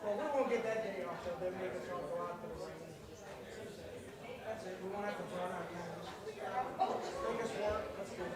Well, we won't get that day off, so they'll make us all go out to the rain. That's it, we won't have to burn our hands. Make us work, that's good.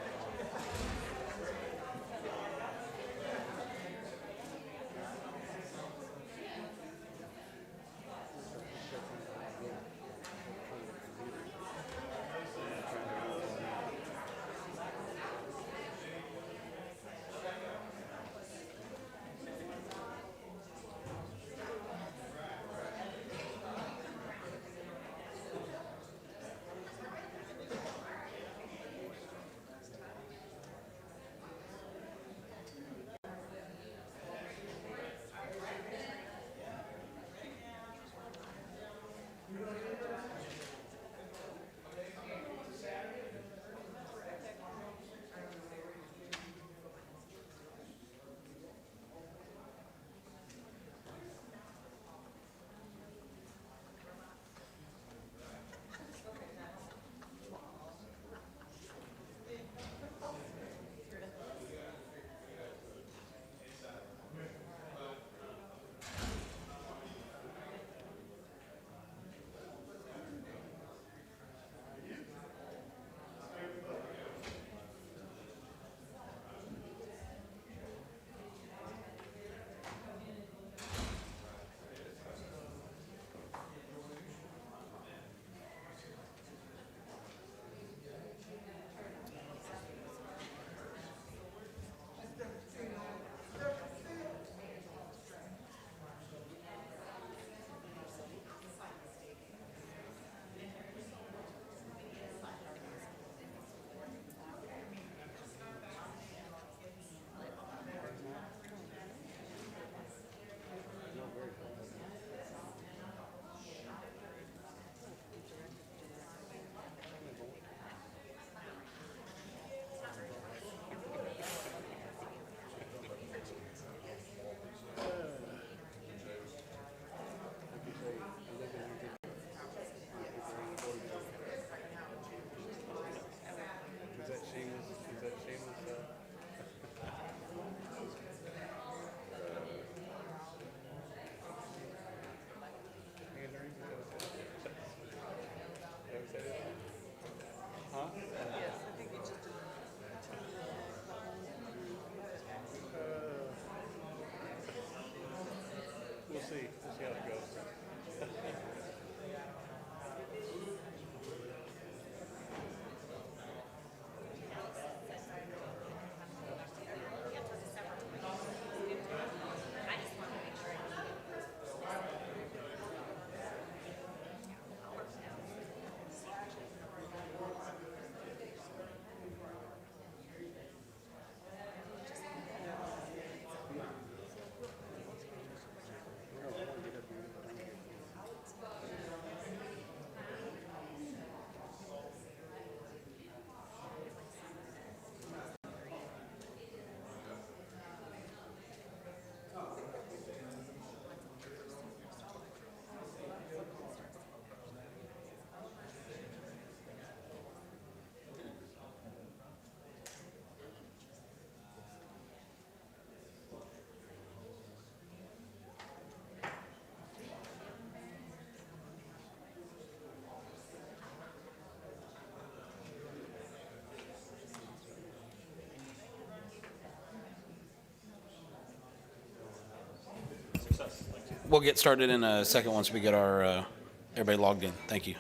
We'll get started in a second once we get our everybody logged in. Thank you.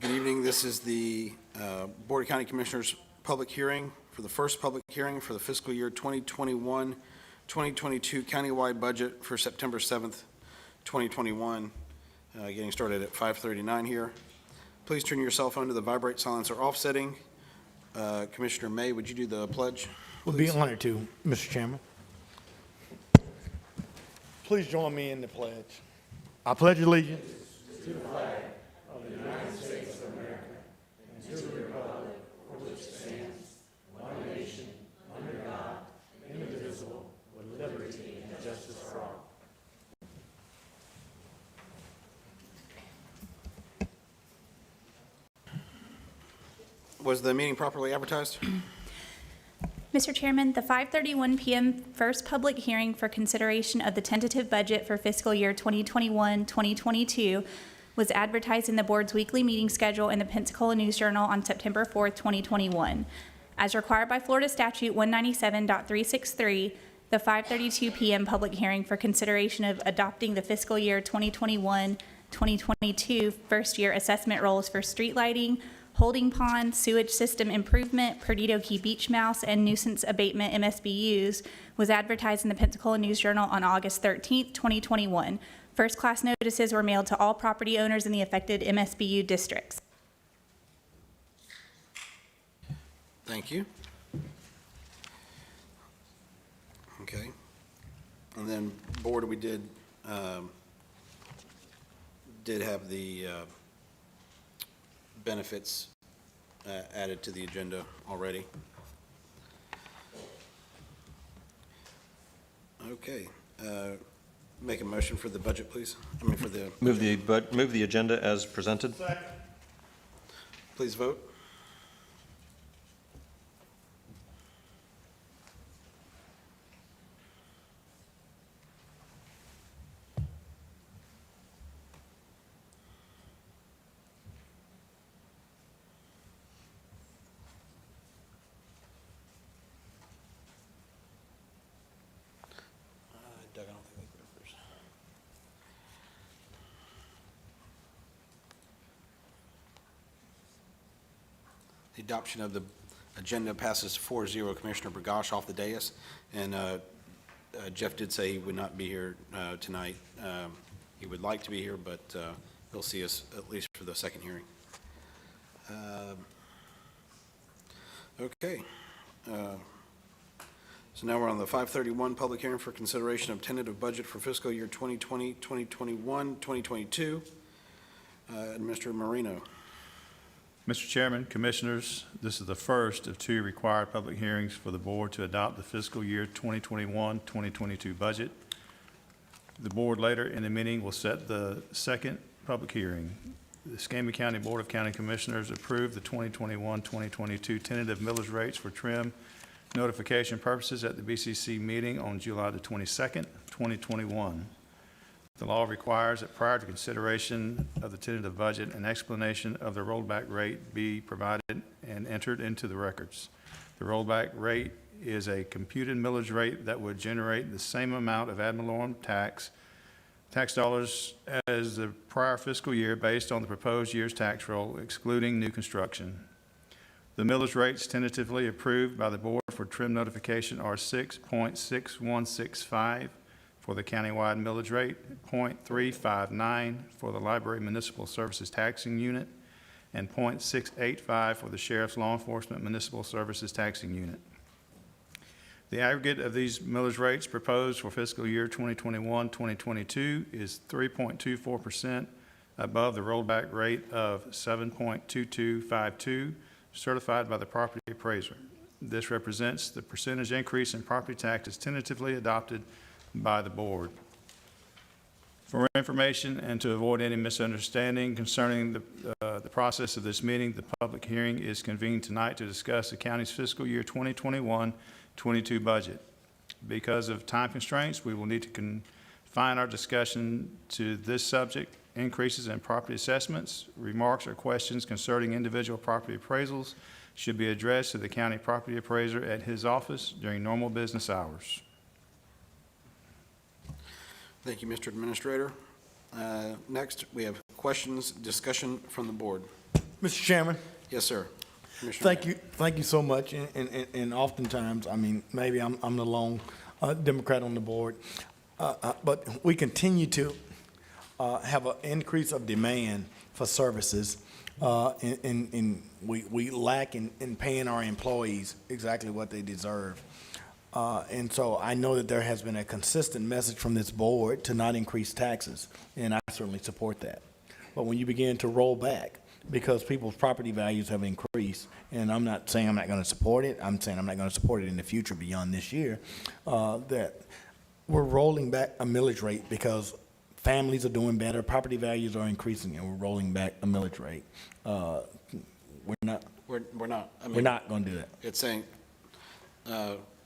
Good evening. This is the Board of County Commissioners public hearing for the first public hearing for the fiscal year 2021-2022 countywide budget for September 7th, 2021, getting started at 5:39 here. Please turn your cell phone to the vibrate, silence, or off setting. Commissioner May, would you do the pledge? Would be honored to, Mr. Chairman. Please join me in the pledge. I pledge allegiance Was the meeting properly advertised? Mr. Chairman, the 5:31 p.m. first public hearing for consideration of the tentative budget for fiscal year 2021-2022 was advertised in the board's weekly meeting schedule in the Pensacola News Journal on September 4th, 2021. As required by Florida Statute 197.363, the 5:32 p.m. public hearing for consideration of adopting the fiscal year 2021-2022 first year assessment rolls for street lighting, holding pond, sewage system improvement, Perdido Key Beach Mouse, and nuisance abatement MSBU's was advertised in the Pensacola News Journal on August 13th, 2021. First-class notices were mailed to all property owners in the affected MSBU districts. Thank you. Okay. And then, board, we did have the benefits added to the agenda already. Okay. Make a motion for the budget, please. I mean, for the Move the agenda as presented. Please vote. Doug, I don't think we put it first. The adoption of the agenda passes 4-0. Commissioner Bergosh off the dais, and Jeff did say he would not be here tonight. He would like to be here, but he'll see us at least for the second hearing. Okay. So now we're on the 531 public hearing for consideration of tentative budget for fiscal year 2020, 2021, 2022. Mr. Marino. Mr. Chairman, Commissioners, this is the first of two required public hearings for the Board to adopt the fiscal year 2021-2022 budget. The Board later in the meeting will set the second public hearing. The Escambia County Board of County Commissioners approved the 2021-2022 tentative millage rates for trim notification purposes at the BCC meeting on July the 22nd, 2021. The law requires that prior to consideration of the tentative budget, an explanation of the rollback rate be provided and entered into the records. The rollback rate is a computed millage rate that would generate the same amount of ad valorem tax dollars as the prior fiscal year based on the proposed year's tax roll, excluding new construction. The millage rates tentatively approved by the board for trim notification are 6.6165 for the countywide millage rate, 0.359 for the library municipal services taxing unit, and 0.685 for the sheriff's law enforcement municipal services taxing unit. The aggregate of these millage rates proposed for fiscal year 2021-2022 is 3.24% above the rollback rate of 7.2252 certified by the property appraiser. This represents the percentage increase in property taxes tentatively adopted by the board. For information and to avoid any misunderstanding concerning the process of this meeting, the public hearing is convened tonight to discuss the county's fiscal year 2021-22 budget. Because of time constraints, we will need to confine our discussion to this subject. Increases in property assessments, remarks, or questions concerning individual property appraisals should be addressed to the county property appraiser at his office during normal business hours. Thank you, Mr. Administrator. Next, we have questions, discussion from the board. Mr. Chairman, Yes, sir. Commissioner thank you so much. And oftentimes, I mean, maybe I'm the lone Democrat on the board, but we continue to have an increase of demand for services, and we lack in paying our employees exactly what they deserve. And so I know that there has been a consistent message from this board to not increase taxes, and I certainly support that. But when you begin to roll back, because people's property values have increased, and I'm not saying I'm not going to support it, I'm saying I'm not going to support it in the future beyond this year, that we're rolling back a millage rate because families are doing better, property values are increasing, and we're rolling back a millage rate. We're not We're not. I mean, we're not going to do that. It's saying,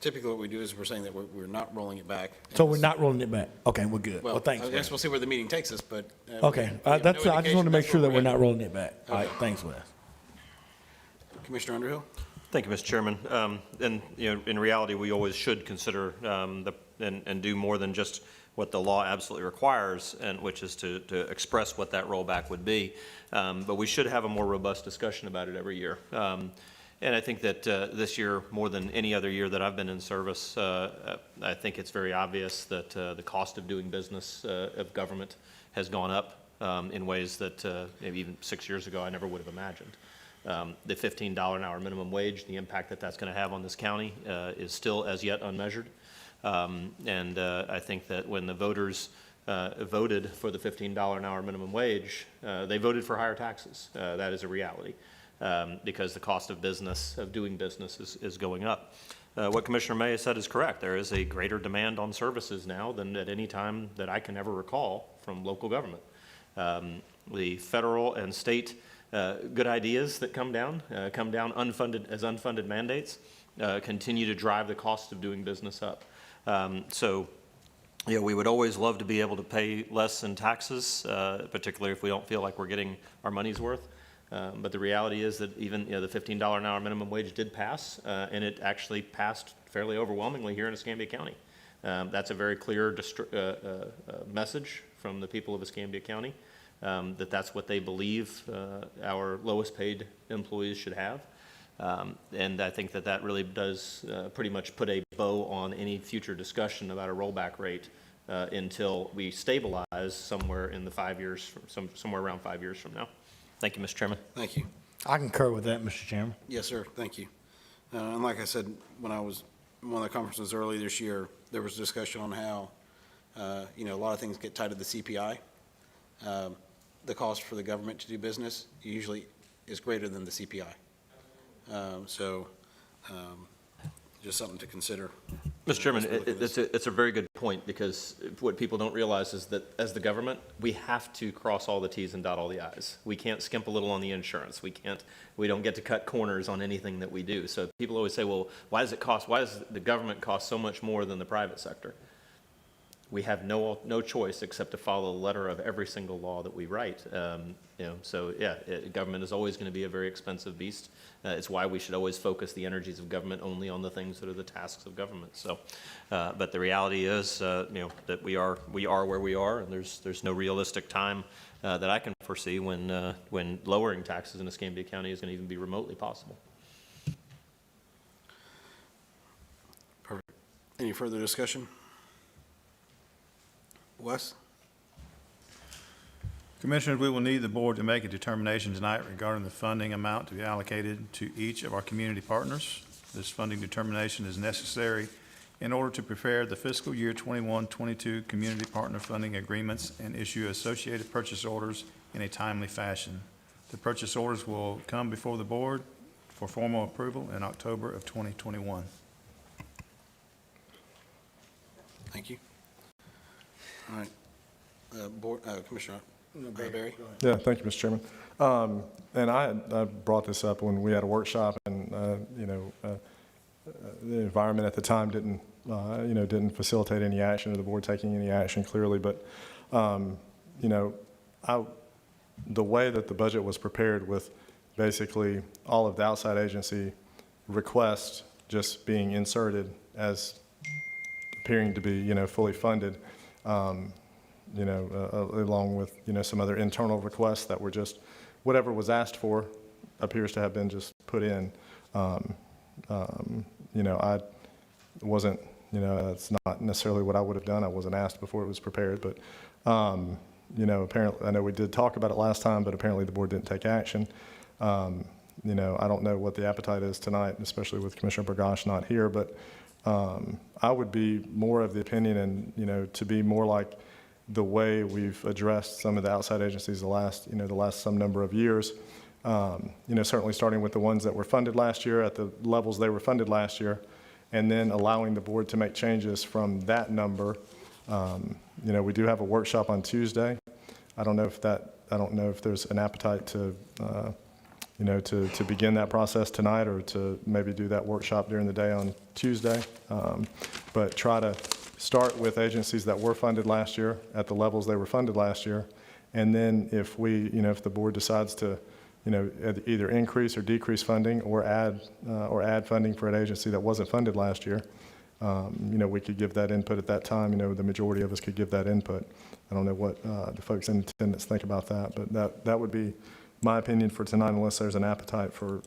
typically what we do is we're saying that we're not rolling it back. So we're not rolling it back. Okay, we're good. Well, thanks. I guess Wes. we'll see where the meeting takes us, but. Okay, we have no I just want indication to make that's sure where that we're not headed. rolling it back. All right, thanks, Wes. Commissioner Underhill? Thank you, Mr. Chairman. And, you know, in reality, we always should consider and do more than just what the law absolutely requires, and which is to express what that rollback would be. But we should have a more robust discussion about it every year. And I think that this year, more than any other year that I've been in service, I think it's very obvious that the cost of doing business of government has gone up in ways that maybe even 6 years ago I never would have imagined. The $15 an hour minimum wage, the impact that that's going to have on this county is still as yet unmeasured. And I think that when the voters voted for the $15 an hour minimum wage, they voted for higher taxes. That is a reality. Because the cost of business, of doing business is going up. What Commissioner May has said is correct. There is a greater demand on services now than at any time that I can ever recall from local government. The federal and state good ideas that come down unfunded mandates, continue to drive the cost of doing business up. So, you know, we would always love to be able to pay less in taxes, particularly if we don't feel like we're getting our money's worth. But the reality is that even, you know, the $15 an hour minimum wage did pass, and it actually passed fairly overwhelmingly here in Escambia County. That's a very clear message from the people of Escambia County, that that's what they believe our lowest paid employees should have. And I think that that really does pretty much put a bow on any future discussion about a rollback rate until we stabilize somewhere in the 5 years, somewhere around 5 years from now. Thank you, Mr. Chairman. Thank you. I concur with that, Mr. Chairman. Yes, sir. Thank you. And like I said, when I was one of the conferences early this year, there was discussion on how, a lot of things get tied to the CPI. The cost for the government to do business usually is greater than the CPI. Just something to consider. Mr. Chairman, As we look at this. it's a very good point, because what people don't realize is that as the government, we have to cross all the Ts and dot all the Is. We can't skimp a little on the insurance. We don't get to cut corners on anything that we do. So people always say, well, why does the government cost so much more than the private sector? We have no choice except to follow the letter of every single law that we write. Government is always going to be a very expensive beast. It's why we should always focus the energies of government only on the things that are the tasks of government. So, but the reality is, that we are where we are, and there's no realistic time that I can foresee when lowering taxes in Escambia County is going to even be remotely possible. Perfect. Any further discussion? Wes? Commissioners, we will need the board to make a determination tonight regarding the funding amount to be allocated to each of our community partners. This funding determination is necessary in order to prepare the fiscal year 21-22 community partner funding agreements and issue associated purchase orders in a timely fashion. The purchase orders will come before the board for formal approval in October of 2021. Thank you. All right. Commissioner Barry? Yeah, thank you, Mr. Chairman. And I brought this up when we had a workshop, and, the environment at the time didn't facilitate any action, or the board taking any action clearly. But, the way that the budget was prepared, with basically all of the outside agency requests just being inserted as appearing to be, fully funded, along with, some other internal requests that were just, whatever was asked for appears to have been just put in. I wasn't, it's not necessarily what I would have done. I wasn't asked before it was prepared, but, apparently, I know we did talk about it last time, but apparently the board didn't take action. I don't know what the appetite is tonight, especially with Commissioner Burgash not here, but I would be more of the opinion, and, to be more like the way we've addressed some of the outside agencies the last some number of years. Certainly starting with the ones that were funded last year at the levels they were funded last year, and then allowing the board to make changes from that number. We do have a workshop on Tuesday. I don't know if there's an appetite to to begin that process tonight, or to maybe do that workshop during the day on Tuesday. But try to start with agencies that were funded last year at the levels they were funded last year. And then if if the board decides to, either increase or decrease funding, or add funding for an agency that wasn't funded last year, we could give that input at that time. The majority of us could give that input. I don't know what the folks in attendance think about that, but that would be my opinion for tonight, unless there's an appetite for,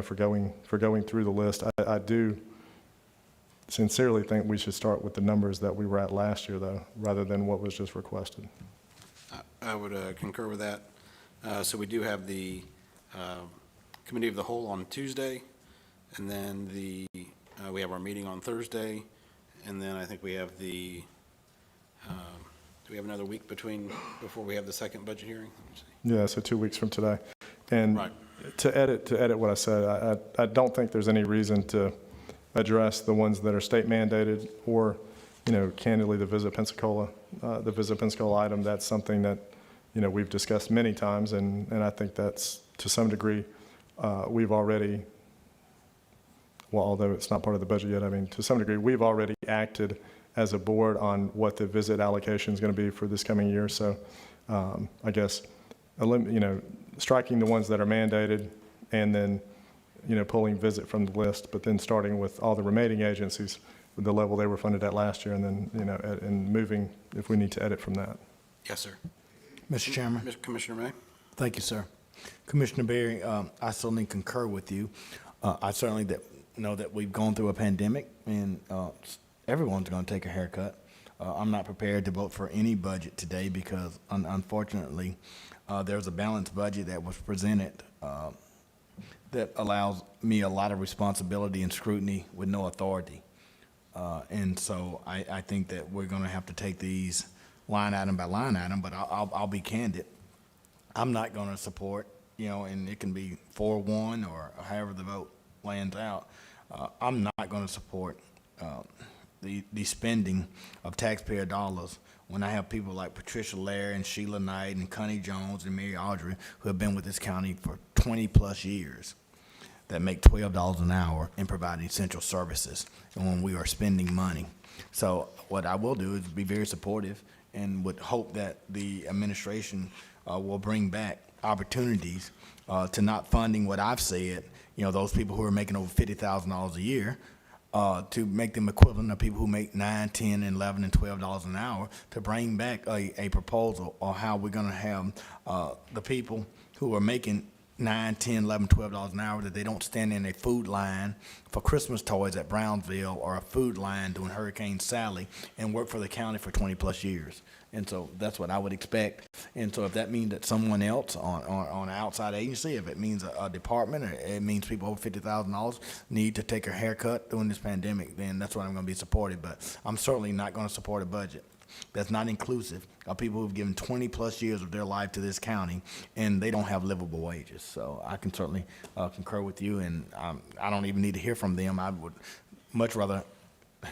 for going through the list. I do sincerely think we should start with the numbers that we were at last year, though, rather than what was just requested. I would concur with that. So we do have the Committee of the Whole on Tuesday, and then we have our meeting on Thursday, and then I think we have do we have another week before we have the second budget hearing? Let me see. Yeah, so 2 weeks from today. And Right. to edit what I said, I don't think there's any reason to address the ones that are state mandated, or, candidly, the Visit Pensacola item. That's something that, we've discussed many times, and I think that's, to some degree, we've already, well, although it's not part of the budget yet, to some degree, we've already acted as a board on what the visit allocation is going to be for this coming year. So I guess, striking the ones that are mandated, and then, pulling visit from the list, but then starting with all the remaining agencies with the level they were funded at last year, and then, and moving if we need to edit from that. Yes, sir. Mr. Chairman. Commissioner May? Thank you, sir. Commissioner Berry, I certainly concur with you. I certainly know that we've gone through a pandemic, and everyone's going to take a haircut. I'm not prepared to vote for any budget today because, unfortunately, there's a balanced budget that was presented that allows me a lot of responsibility and scrutiny with no authority. And so I think that we're going to have to take these line item by line item, but I'll be candid. I'm not going to support, and it can be 4-1 or however the vote lands out. I'm not going to support the spending of taxpayer dollars when I have people like Patricia Lair and Sheila Knight and Connie Jones and Mary Audrey who have been with this county for 20-plus years that make $12 an hour in providing essential services, and when we are spending money. So what I will do is be very supportive and would hope that the administration will bring back opportunities to not funding what I've said, those people who are making over $50,000 a year, to make them equivalent of people who make $9, $10, and $11, and $12 an hour, to bring back a proposal on how we're going to have the people who are making $9, $10, $11, $12 an hour, that they don't stand in a food line for Christmas toys at Brownsville or a food line during Hurricane Sally and work for the county for 20-plus years. And so that's what I would expect. And so if that means that someone else on an outside agency, if it means a department, or it means people over $50,000 need to take a haircut during this pandemic, then that's what I'm going to be supportive. But I'm certainly not going to support a budget that's not inclusive of people who've given 20-plus years of their life to this county, and they don't have livable wages. So I can certainly concur with you, and I don't even need to hear from them. I would much rather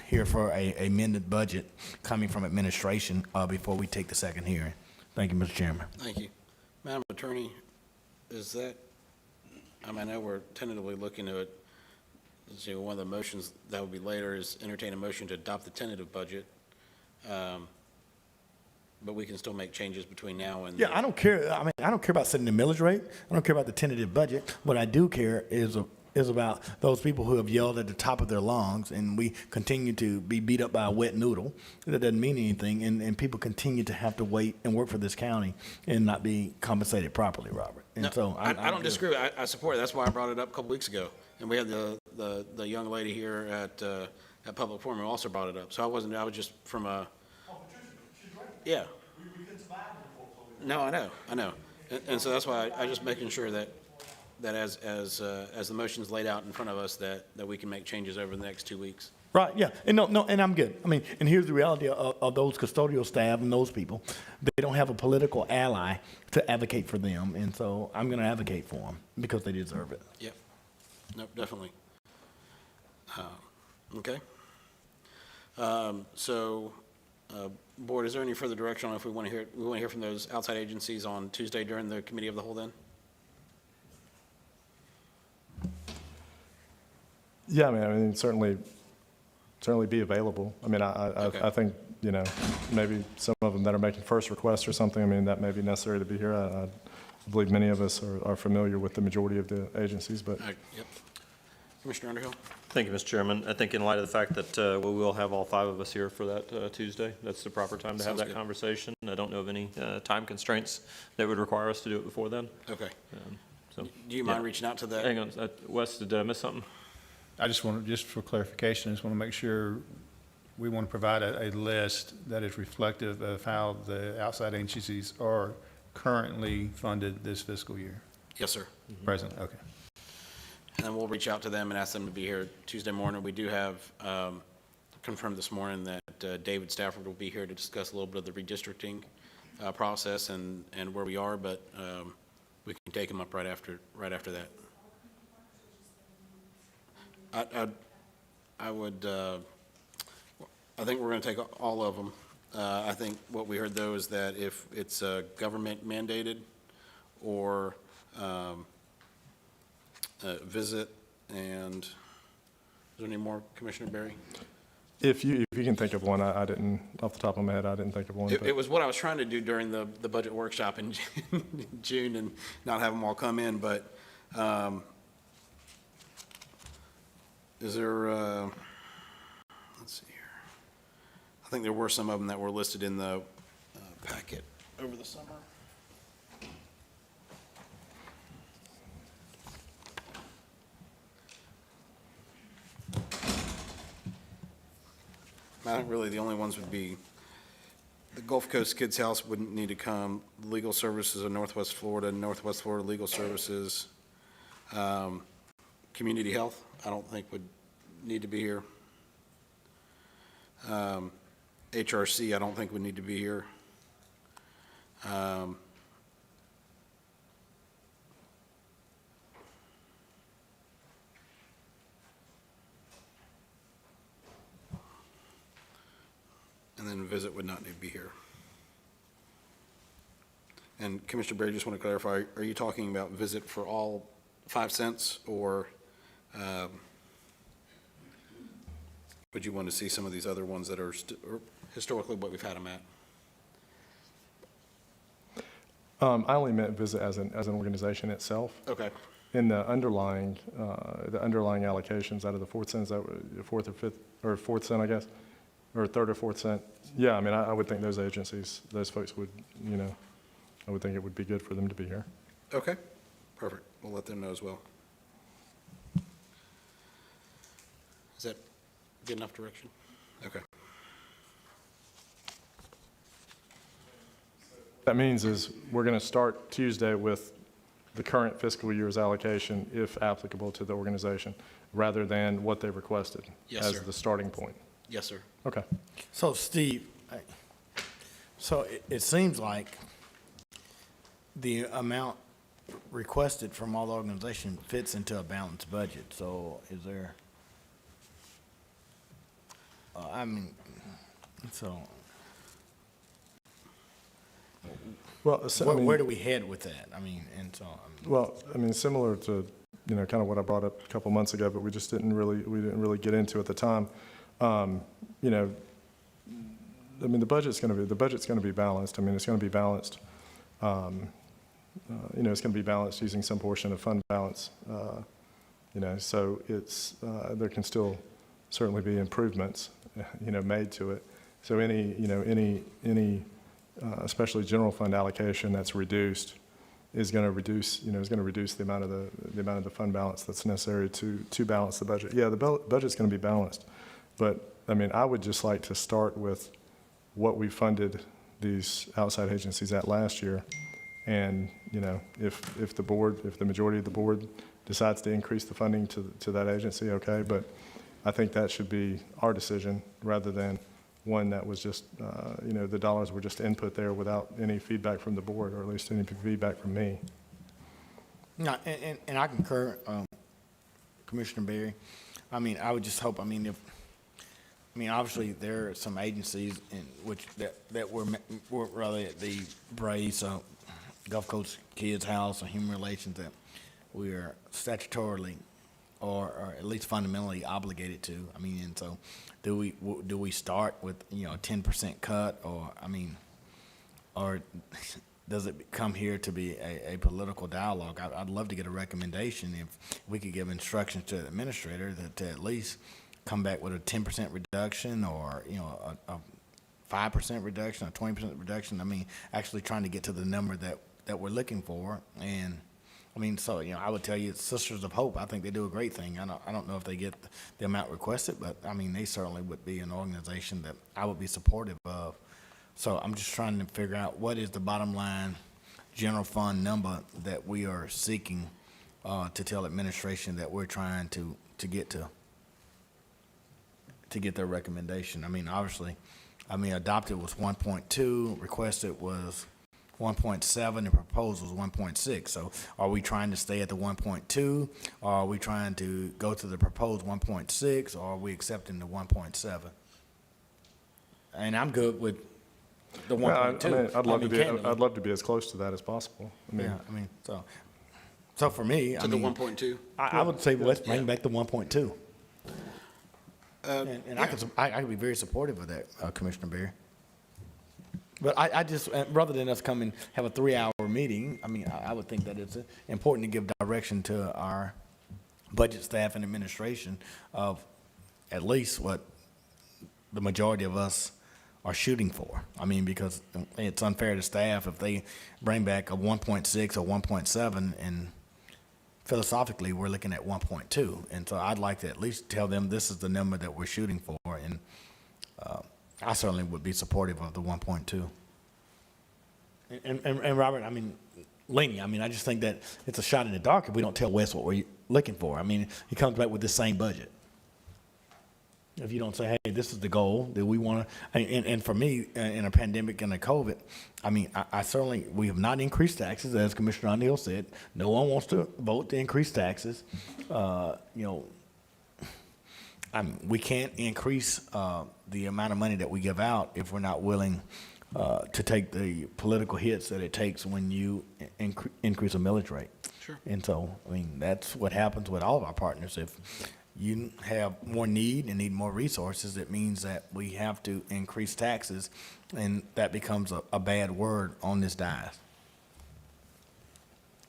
hear for a amended budget coming from administration before we take the second hearing. Thank you, Mr. Chairman. Thank you. Madam Attorney, is that, I know we're tentatively looking at, let's see, one of the motions that would be later is entertain a motion to adopt the tentative budget. But we can still make changes between now and. Yeah, I don't care. I don't care about setting the millage rate. I don't care about the tentative budget. What I do care is about those people who have yelled at the top of their lungs, and we continue to be beat up by a wet noodle. That doesn't mean anything, and people continue to have to wait and work for this county and not be compensated properly, Robert. And No, so I don't disagree. I support it. That's why I brought it up a couple weeks ago. And we had the young lady here at Public Forum who also brought it up. So I was just from a. Yeah. No, I know. And so that's why I just making sure that as the motion's laid out in front of us, that we can make changes over the next 2 weeks. Right, yeah, and no, and I'm good. And here's the reality of those custodial staff and those people. They don't have a political ally to advocate for them, and so I'm going to advocate for them because they deserve it. Yep. Nope, definitely. Okay. Board, is there any further direction on if we want to hear from those outside agencies on Tuesday during the committee of the whole then? Yeah, certainly be available. I think, maybe some of them that are making first requests or something, that may be necessary to be here. I believe many of us are familiar with the majority of the agencies, but. Yep. Commissioner Underhill? Thank you, Mr. Chairman. I think in light of the fact that we will have all 5 of us here for that Tuesday, that's the proper time to have Sounds that good. conversation. I don't know of any time constraints that would require us to do it before then. Okay. So, Do you mind reaching out to that? hang on, Wes, did I miss something? I just for clarification, I just want to make sure we want to provide a list that is reflective of how the outside agencies are currently funded this fiscal year. Yes, sir. Present, okay. And then we'll reach out to them and ask them to be here Tuesday morning. We do have confirmed this morning that David Stafford will be here to discuss a little bit of the redistricting process and where we are, but we can take him up right after that. I would, I think we're going to take all of them. I think what we heard, though, is that if it's government mandated or visit, and is there any more, Commissioner Berry? If you can think of one, I didn't, off the top of my head, I didn't think of one. It was what I was trying to do during the budget workshop in June and not have them all come in, but is there, let's see here. I think there were some of them that were listed in the packet over the summer. I think really the only ones would be the Gulf Coast Kids House wouldn't need to come, Legal Services of Northwest Florida Legal Services, Community Health, I don't think would need to be here. HRC, I don't think would need to be here. And then Visit would not need to be here. And Commissioner Berry, just want to clarify, are you talking about Visit for all 5 cents, or would you want to see some of these other ones that are or historically what we've had them at? I only meant Visit as an organization itself. Okay. In the underlying allocations out of the 4 cents, that would, fourth or fifth, or 4th cent, I guess, or 3rd or 4th cent. Yeah, I mean, I would think those agencies, those folks would, I would think it would be good for them to be here. Okay, perfect. We'll let them know as well. Is that good enough direction? Okay. That means is we're going to start Tuesday with the current fiscal year's allocation, if applicable to the organization, rather than what they requested Yes, as sir. the starting point. Yes, sir. Okay. So Steve, so it seems like the amount requested from all the organization fits into a balanced budget. So is there, I mean, so Well, where do we head with that? I mean, and so, Well, I mean, similar to, kind of what I brought up a couple months ago, but we didn't really get into at the time. I mean, the budget's going to be balanced. I mean, it's going to be balanced. It's going to be balanced using some portion of fund balance. So it's, there can still certainly be improvements, made to it. So any especially general fund allocation that's reduced is going to reduce, the amount of the fund balance that's necessary to balance the budget. Yeah, the budget's going to be balanced, but I mean, I would just like to start with what we funded these outside agencies at last year, and if the majority of the board decides to increase the funding to that agency, okay, but I think that should be our decision rather than one that was just, the dollars were just input there without any feedback from the board, or at least any feedback from me. no, and I concur, Commissioner Berry. I mean, I would just hope, obviously there are some agencies in which that were rather at the Braves, Gulf Coast Kids House, or Human Relations, that we are statutorily or at least fundamentally obligated to. I mean, and so do we start with, a 10% cut, or, or does it come here to be a political dialogue? I'd love to get a recommendation if we could give instructions to the administrator that to at least come back with a 10% reduction, or, a 5% reduction, a 20% reduction. Actually trying to get to the number that we're looking for. And so, I would tell you, Sisters of Hope, I think they do a great thing. I don't know if they get the amount requested, but they certainly would be an organization that I would be supportive of. So I'm just trying to figure out what is the bottom line general fund number that we are seeking to tell administration that we're trying to get their recommendation. Obviously, adopted was 1.2, requested was 1.7, and proposed was 1.6. So are we trying to stay at the 1.2, or are we trying to go to the proposed 1.6, or are we accepting the 1.7? And I'm good with the 1.2. I'd love to be as close to that as possible. So for me, To the 1.2? I would say let's bring back the 1.2. And I could be very supportive of that, Commissioner Berry. But I just, rather than us come and have a 3-hour meeting, I would think that it's important to give direction to our budget staff and administration of at least what the majority of us are shooting for. Because it's unfair to staff if they bring back a 1.6 or 1.7, and philosophically, we're looking at 1.2. And so I'd like to at least tell them this is the number that we're shooting for. And I certainly would be supportive of the 1.2. And Robert, lenient. I mean, I just think that it's a shot in the dark if we don't tell Wes what we're looking for. I mean, he comes back with the same budget. If you don't say, hey, this is the goal that we want to, and for me, in a pandemic and a COVID, I mean, I certainly, we have not increased taxes, as Commissioner O'Neill said. No one wants to vote to increase taxes. You know, I mean, we can't increase the amount of money that we give out if we're not willing to take the political hits that it takes when you increase a millage rate. Sure. And so, I mean, that's what happens with all of our partners. If you have more need and need more resources, it means that we have to increase taxes, and that becomes a bad word on this dais.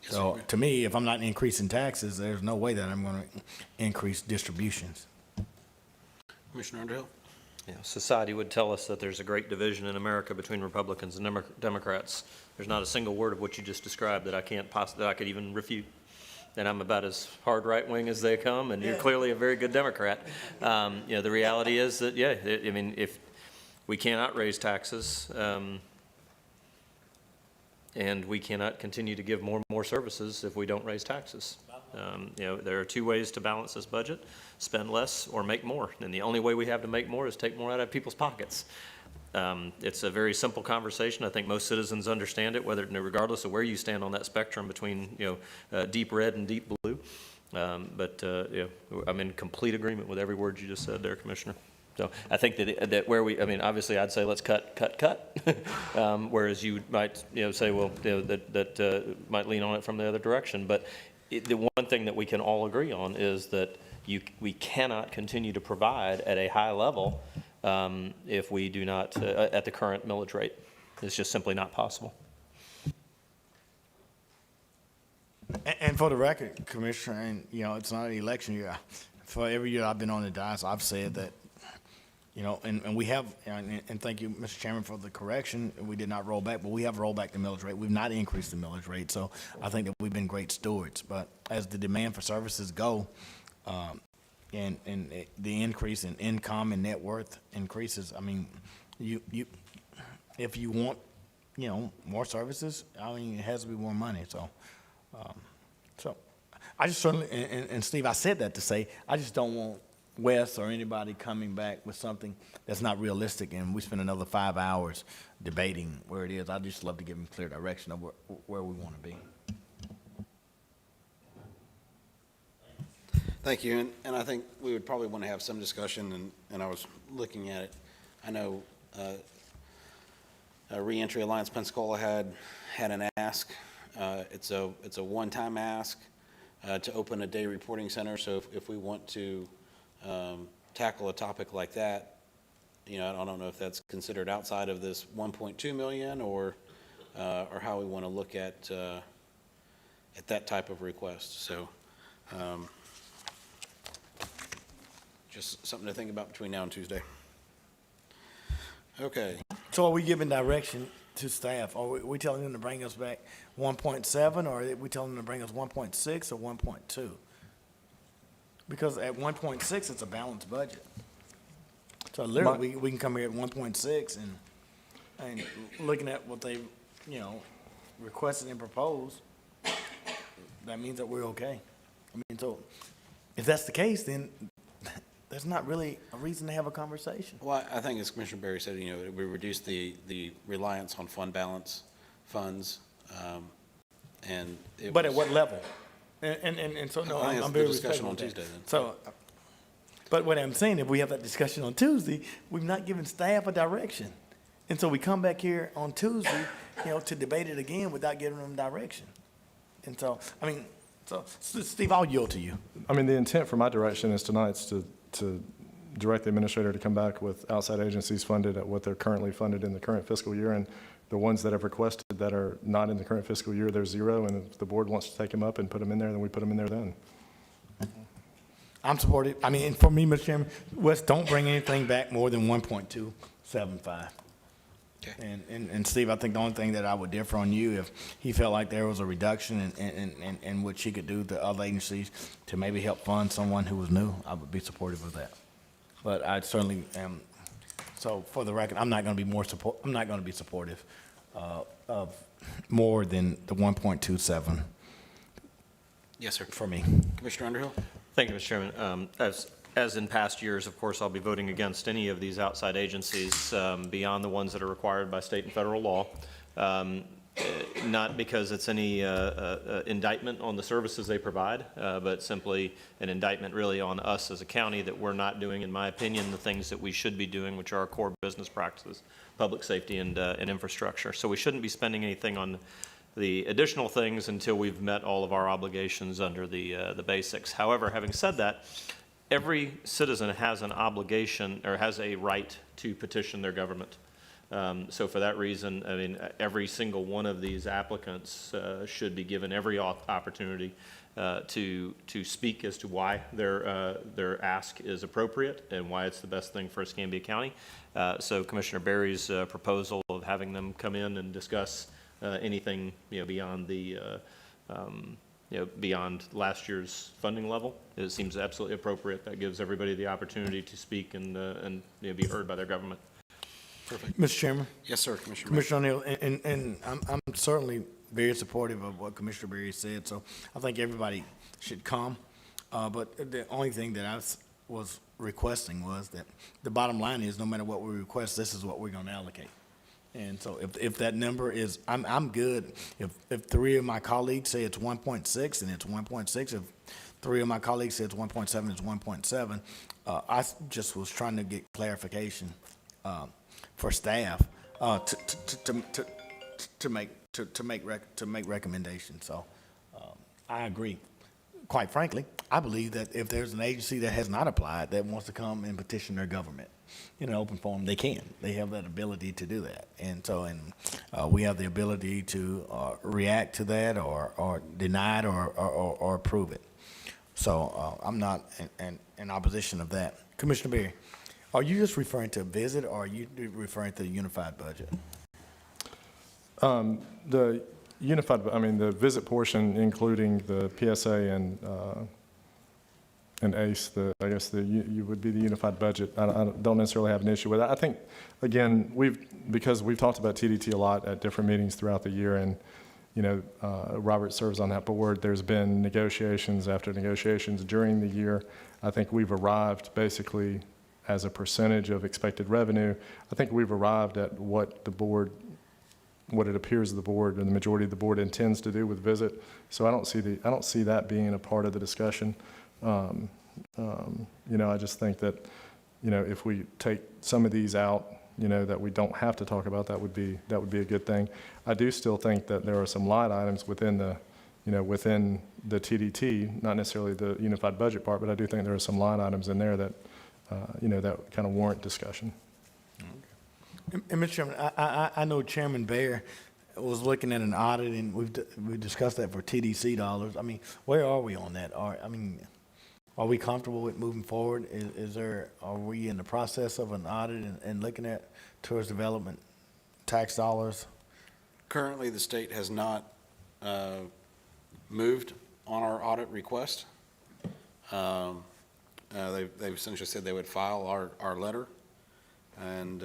So, to me, if I'm not increasing taxes, there's no way that I'm going to increase distributions. Commissioner Underhill? You know, society would tell us that there's a great division in America between Republicans and Democrats. There's not a single word of what you just described that I could even refute. And I'm about as hard right-wing as they come, and you're clearly a very good Democrat. You know, the reality is that, yeah, I mean, if we cannot raise taxes, and we cannot continue to give more and more services if we don't raise taxes. You know, there are two ways to balance this budget: spend less or make more. And the only way we have to make more is take more out of people's pockets. It's a very simple conversation. I think most citizens understand it, regardless of where you stand on that spectrum between, you know, deep red and deep blue. You know, I'm in complete agreement with every word you just said there, Commissioner. So I think that I mean, obviously, I'd say let's cut. Whereas you might, you know, say, well, you know, that might lean on it from the other direction. But the one thing that we can all agree on is that we cannot continue to provide at a high level if we do not, at the current millage rate. It's just simply not possible. And for the record, Commissioner, and, you know, it's not an election year. For every year I've been on the dais, I've said that, you know, and we have, and thank you, Mr. Chairman, for the correction. We did not roll back, but we have rolled back the millage rate. We've not increased the millage rate. So I think that we've been great stewards. But as the demand for services go, and the increase in income and net worth increases, I mean, if you want, you know, more services, I mean, it has to be more money. So, I just certainly, and Steve, I said that to say, I just don't want Wes or anybody coming back with something that's not realistic, and we spend another 5 hours debating where it is. I'd just love to give them clear direction of where we want to be. Thank you, and I think we would probably want to have some discussion, and I was looking at it. I know Reentry Alliance Pensacola had an ask. It's a one-time ask to open a day reporting center, so if we want to tackle a topic like that, you know, I don't know if that's considered outside of this 1.2 million or how we want to look at that type of request. So just something to think about between now and Tuesday. Okay. So are we giving direction to staff? Are we telling them to bring us back 1.7, or are we telling them to bring us 1.6 or 1.2? Because at 1.6, it's a balanced budget. So literally, we can come here at 1.6 and looking at what they, you know, requested and proposed, that means that we're okay. I mean, so if that's the case, then there's not really a reason to have a conversation. Well, I think as Commissioner Berry said, you know, we reduce the reliance on fund balance funds, and it But at was- what level? And so, no, I think I'm it's very the discussion respectful on of that. Tuesday then. So, but what I'm saying, if we have that discussion on Tuesday, we've not given staff a direction. And so we come back here on Tuesday, you know, to debate it again without giving them direction. And so, I mean, so Steve, I'll yield to you. I mean, the intent for my direction is tonight's to direct the administrator to come back with outside agencies funded at what they're currently funded in the current fiscal year, and the ones that have requested that are not in the current fiscal year, they're zero, and if the board wants to take them up and put them in there, then we put them in there then. I'm supportive. I mean, and for me, Mr. Chairman, Wes, don't bring anything back more than 1.275. Okay. And Steve, I think the only thing that I would differ on you, if he felt like there was a reduction in what she could do to other agencies to maybe help fund someone who was new, I would be supportive of that. But I certainly am, so for the record, I'm not going to be supportive of more than the 1.27 Yes, sir. for me. Commissioner Underhill? Thank you, Mr. Chairman. As in past years, of course, I'll be voting against any of these outside agencies beyond the ones that are required by state and federal law. Not because it's any indictment on the services they provide, but simply an indictment really on us as a county that we're not doing, in my opinion, the things that we should be doing, which are our core business practices, public safety and infrastructure. So we shouldn't be spending anything on the additional things until we've met all of our obligations under the basics. However, having said that, every citizen has an obligation or has a right to petition their government. So for that reason, I mean, every single one of these applicants should be given every opportunity to speak as to why their ask is appropriate and why it's the best thing for Escambia County. So Commissioner Berry's proposal of having them come in and discuss anything, beyond the, beyond last year's funding level, it seems absolutely appropriate. That gives everybody the opportunity to speak and be heard by their government. Mr. Chairman, Yes, sir, Commissioner Mayor. Commissioner O'Neill, and I'm certainly very supportive of what Commissioner Berry said, so I think everybody should come. But the only thing that I was requesting was that the bottom line is, no matter what we request, this is what we're gonna allocate. And so if that number is, I'm good. If three of my colleagues say it's 1.6, and it's 1.6, if three of my colleagues say it's 1.7, it's 1.7. I just was trying to get clarification for staff to make recommendations. So I agree. Quite frankly, I believe that if there's an agency that has not applied that wants to come and petition their government in an open forum, they can. They have that ability to do that. And so, we have the ability to react to that or deny it or approve it. So I'm not in opposition of that. Commissioner Berry, are you just referring to a visit, or are you referring to the unified budget? The unified, the visit portion, including the PSA and ACE, I guess you would be the unified budget. I don't necessarily have an issue with that. I think, again, because we've talked about TDT a lot at different meetings throughout the year, and, Robert serves on that board. There's been negotiations after negotiations during the year. I think we've arrived basically as a percentage of expected revenue. I think we've arrived at what it appears the board and the majority of the board intends to do with visit. So I don't see that being a part of the discussion. I just think that, if we take some of these out, that we don't have to talk about, that would be a good thing. I do still think that there are some line items within the TDT, not necessarily the unified budget part, but I do think there are some line items in there that, that kind of warrant discussion. And Mr. Chairman, I know Chairman Bear was looking at an audit, and we discussed that for TDC dollars. I mean, where are we on that? Are we comfortable with moving forward? Are we in the process of an audit and looking at tourist development tax dollars? Currently, the state has not moved on our audit request. They've essentially said they would file our letter, and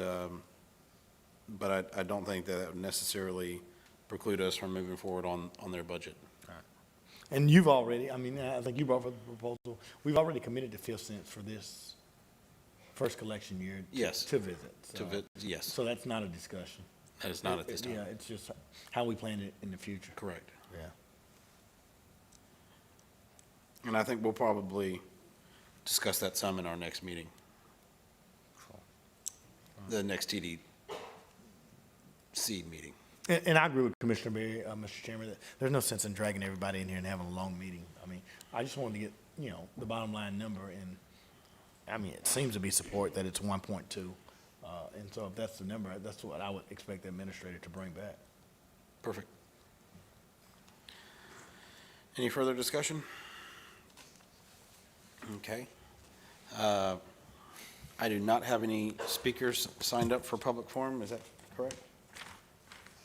but I don't think that would necessarily preclude us from moving forward on their budget. And you've already, I think you brought forward the proposal. We've already committed to 5 cents for this first collection year. Yes. To visit. So, Yes, So that's not a discussion. that is not at this time. Yeah, it's just how we plan it in the future. Correct. Yeah. And I think we'll probably discuss that some in our next meeting. The next TDC meeting. And I agree with Commissioner Berry, Mr. Chairman, that there's no sense in dragging everybody in here and having a long meeting. I just wanted to get, the bottom line number, and, it seems to be support that it's 1.2. And so if that's the number, that's what I would expect the administrator to bring back. Perfect. Any further discussion? Okay. I do not have any speakers signed up for public forum, is that correct?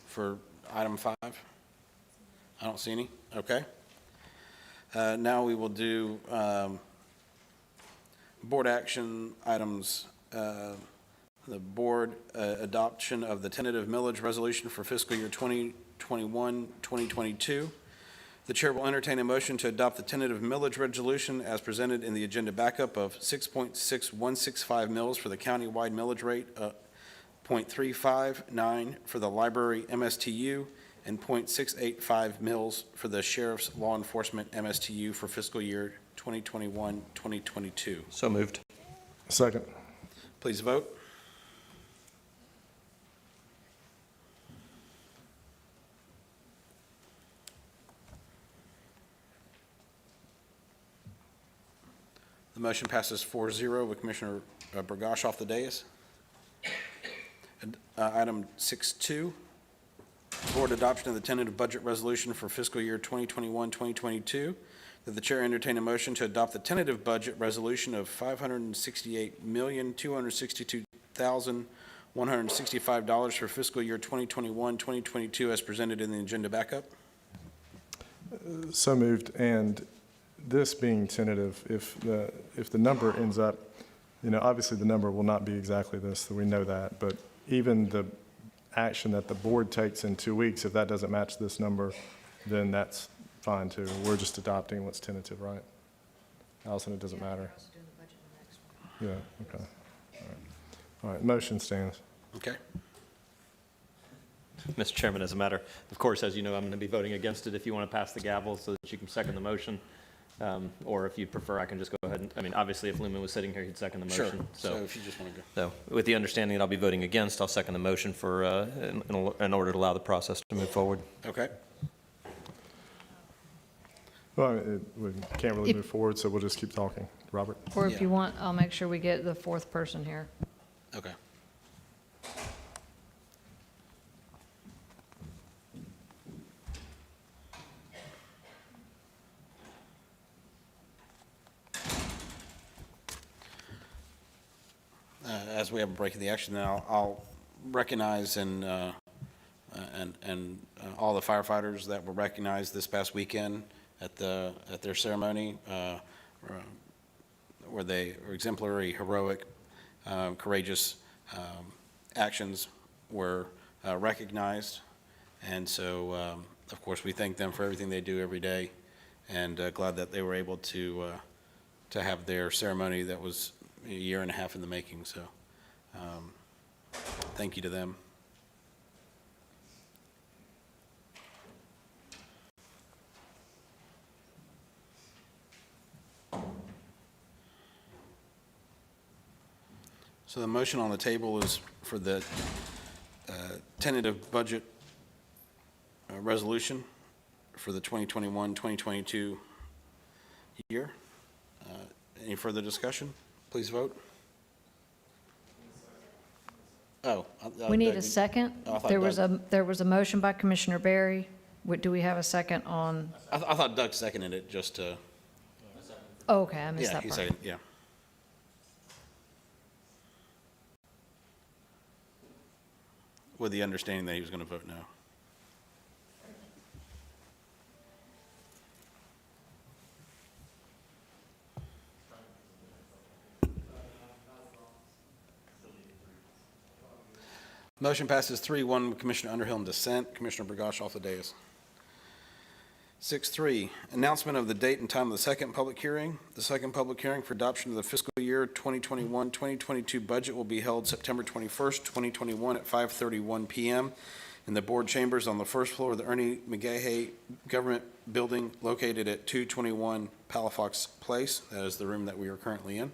For item 5? I don't see any, okay. Now we will do board action items The board adoption of the tentative millage resolution for fiscal year 2021-2022. The chair will entertain a motion to adopt the tentative millage resolution as presented in the agenda backup of 6.6165 mills for the countywide millage rate, .359 for the library MSTU, and .685 mills for the sheriff's law enforcement MSTU for fiscal year 2021-2022. So moved. Second. Please vote. The motion passes 4-0 with Commissioner Burgash off the dais. And, item 6.2, board adoption of the tentative budget resolution for fiscal year 2021-2022. That the chair entertain a motion to adopt the tentative budget resolution of $568,262,165 for fiscal year 2021-2022 as presented in the agenda backup. So moved, and this being tentative, if the number ends up, obviously the number will not be exactly this, so we know that, but even the action that the board takes in 2 weeks, if that doesn't match this number, then that's fine too. We're just adopting what's tentative, right? Allison, it doesn't matter. Yeah, okay. All right, motion stands. Okay. Mr. Chairman, as a matter, of course, as you know, I'm going to be voting against it if you want to pass the gavel so that you can second the motion. Or if you prefer, I can just go ahead and, obviously, if Lumen was sitting here, he'd second the motion. Sure. So if you just want to go. So with the understanding that I'll be voting against, I'll second the motion for, in order to allow the process to move forward. Okay. Well, we can't really move forward, so we'll just keep talking. Robert? Or if Yeah. you want, I'll make sure we get the fourth person here. Okay. As we have a break in the action now, I'll recognize and all the firefighters that were recognized this past weekend at their ceremony, where they were exemplary, heroic, courageous actions were recognized. And so, of course, we thank them for everything they do every day, and glad that they were able to have their ceremony that was a year and a half in the making. So, thank you to them. So the motion on the table is for the tentative budget resolution for the 2021-2022 year. Any further discussion? Please vote. Oh. We need a second. Oh, I thought There was a motion by Commissioner Berry. Do we have a second on? I thought Doug seconded it just to, Oh, okay, I missed yeah, that he part. seconded, yeah. With the understanding that he was going to vote no. Motion passes 3-1 with Commissioner Underhill in dissent. Commissioner Burgash off the dais. 6.3, announcement of the date and time of the second public hearing. The second public hearing for adoption of the fiscal year 2021-2022 budget will be held September 21st, 2021 at 5:31 p.m. in the board chambers on the first floor of the Ernie McGahey Government Building located at 221 Palafox Place. That is the room that we are currently in.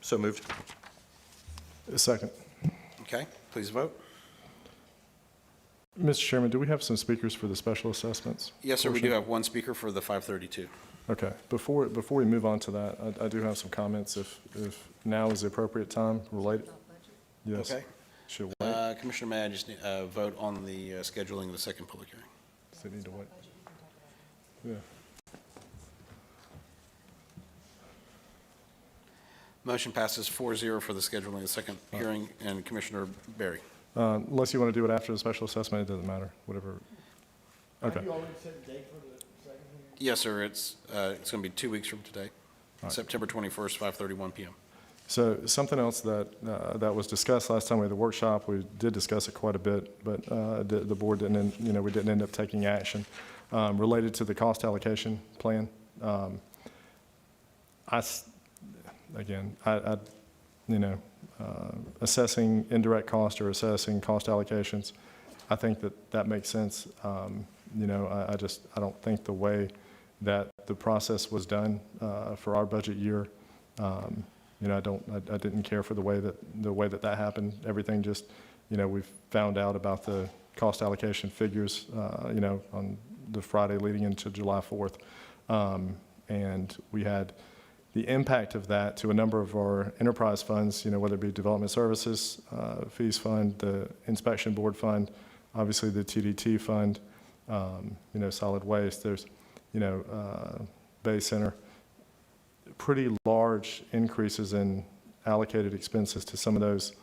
So moved. A second. Okay, please vote. Mr. Chairman, do we have some speakers for the special assessments? Yes, sir, we do portion? have one speaker for the 532. Okay, before we move on to that, I do have some comments if now is the appropriate time related. Yes. Okay. Should wait. Commissioner, may I just vote on the scheduling of the second public hearing? Does it need to wait? Yeah. Motion passes 4-0 for the scheduling of the second hearing, and Commissioner Berry. Unless you want to do it after the special assessment, it doesn't matter, whatever. Okay, Have you already set the date for the second hearing? Yes, sir, it's going to be 2 weeks from today, right. September 21st, 5:31 PM. So something else that, that was discussed last time we had the workshop, we did discuss it quite a bit, but the board didn't, we didn't end up taking action, related to the cost allocation plan. Assessing indirect cost or assessing cost allocations, I think that makes sense. I don't think the way that the process was done for our budget year, I didn't care for the way that happened. Everything just, we've found out about the cost allocation figures, on the Friday leading into July 4th. And we had the impact of that to a number of our enterprise funds, whether it be development services, fees fund, the inspection board fund, obviously the TDT fund, solid waste, there's, Bay Center, pretty large increases in allocated expenses to some of those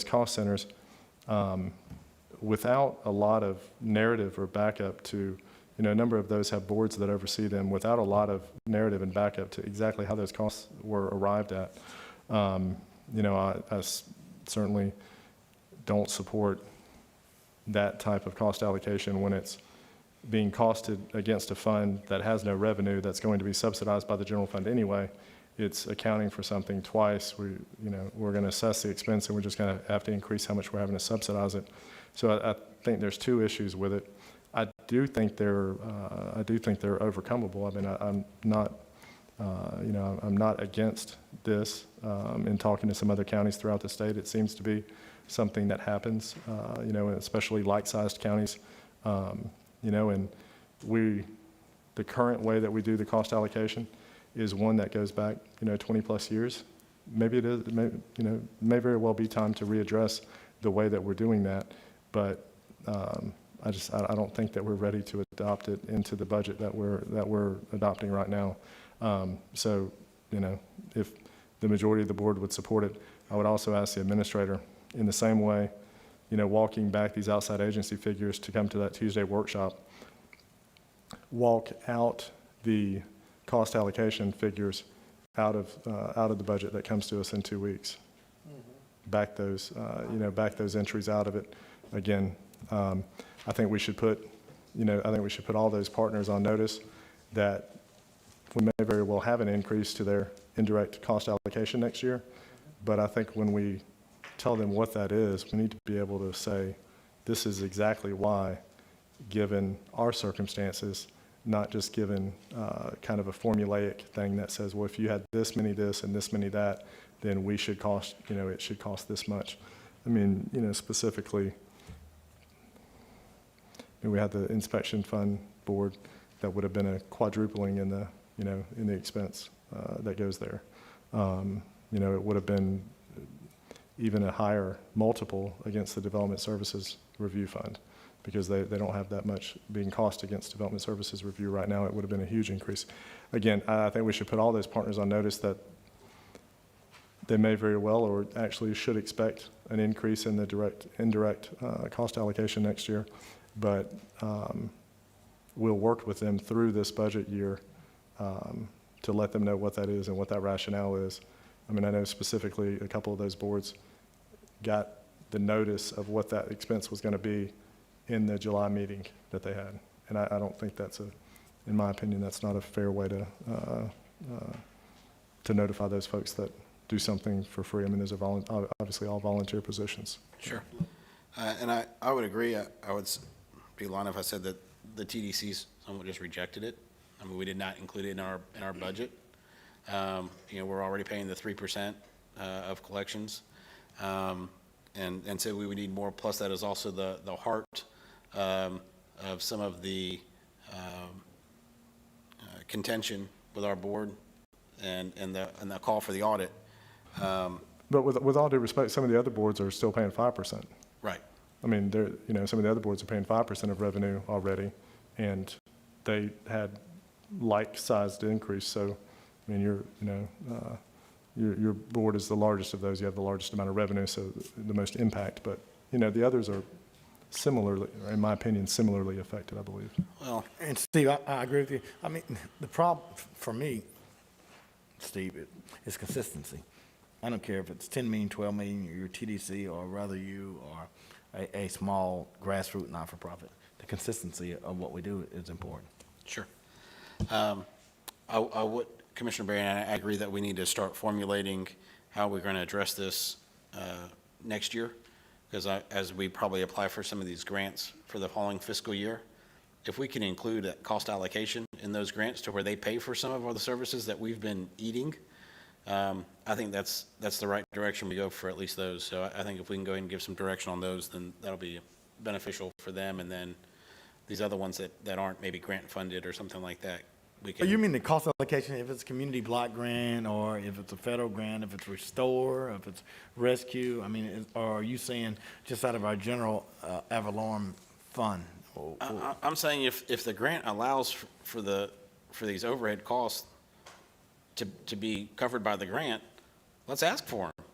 cost centers, without a lot of narrative or backup to, a number of those have boards that oversee them, without a lot of narrative and backup to exactly how those costs were arrived at. I certainly don't support that type of cost allocation when it's being costed against a fund that has no revenue, that's going to be subsidized by the general fund anyway. It's accounting for something twice. We're going to assess the expense, and we're just going to have to increase how much we're having to subsidize it. So I think there's two issues with it. I do think they're overcomable. I mean, I'm not against this. In talking to some other counties throughout the state, it seems to be something that happens, especially like-sized counties. And the current way that we do the cost allocation is one that goes back, 20 plus years. Maybe it is, may very well be time to readdress the way that we're doing that. But I don't think that we're ready to adopt it into the budget that we're adopting right now. So, if the majority of the board would support it, I would also ask the administrator, in the same way, walking back these outside agency figures to come to that Tuesday workshop, walk out the cost allocation figures out of the budget that comes to us in 2 weeks. Back those entries out of it. Again, I think we should put all those partners on notice that we may very well have an increase to their indirect cost allocation next year. But I think when we tell them what that is, we need to be able to say, this is exactly why, given our circumstances, not just given kind of a formulaic thing that says, well, if you had this many this and this many that, then we should cost, it should cost this much. I mean, specifically, we had the inspection fund board that would have been a quadrupling in the, in the expense that goes there. It would have been even a higher multiple against the development services review fund, because they don't have that much being cost against development services review right now. It would have been a huge increase. Again, I think we should put all those partners on notice that they may very well, or actually should expect, an increase in the indirect cost allocation next year. But we'll work with them through this budget year to let them know what that is and what that rationale is. I mean, I know specifically a couple of those boards got the notice of what that expense was going to be in the July meeting that they had. And I don't think in my opinion, that's not a fair way to notify those folks that do something for free. I mean, those are obviously all volunteer positions. Sure. And I would agree. I would be lying if I said that the TDCs, someone just rejected it. I mean, we did not include it in our budget. We're already paying the 3% of collections, and so we would need more. Plus, that is also the heart of some of the contention with our board and the call for the audit. But with all due respect, some of the other boards are still paying 5%. Right. I mean, some of the other boards are paying 5% of revenue already, and they had like-sized increase. So, I mean, your board is the largest of those. You have the largest amount of revenue, so the most impact. But, the others are similarly, in my opinion, similarly affected, I believe. Well, And Steve, I agree with you. I mean, the problem for me, Steve, is consistency. I don't care if it's 10 million, 12 million, you're TDC, or rather you are a small grassroots not-for-profit. The consistency of what we do is important. Sure. I would, Commissioner Berry, and I agree that we need to start formulating how we're going to address this next year, because as we probably apply for some of these grants for the following fiscal year, if we can include a cost allocation in those grants to where they pay for some of the services that we've been eating, I think that's the right direction we go for at least those. So I think if we can go ahead and give some direction on those, then that'll be beneficial for them. And then these other ones that aren't maybe grant funded or something like that, we Oh, you can, mean the cost allocation, if it's a community block grant, or if it's a federal grant, if it's restore, if it's rescue? I mean, or are you saying just out of our general ad valorem fund? I'm saying if the grant allows for these overhead costs to be covered by the grant, let's ask for them.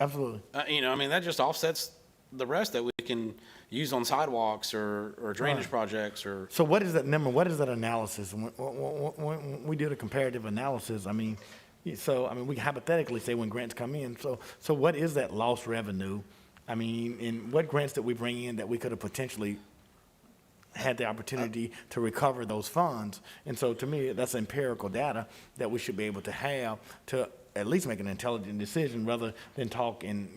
Absolutely. I mean, that just offsets the rest that we can use on sidewalks or drainage projects or. So what is that number? What is that analysis? When we do the comparative analysis, I mean, we hypothetically say when grants come in, so what is that lost revenue? I mean, and what grants that we bring in that we could have potentially had the opportunity to recover those funds? And so to me, that's empirical data that we should be able to have to at least make an intelligent decision, rather than talk in,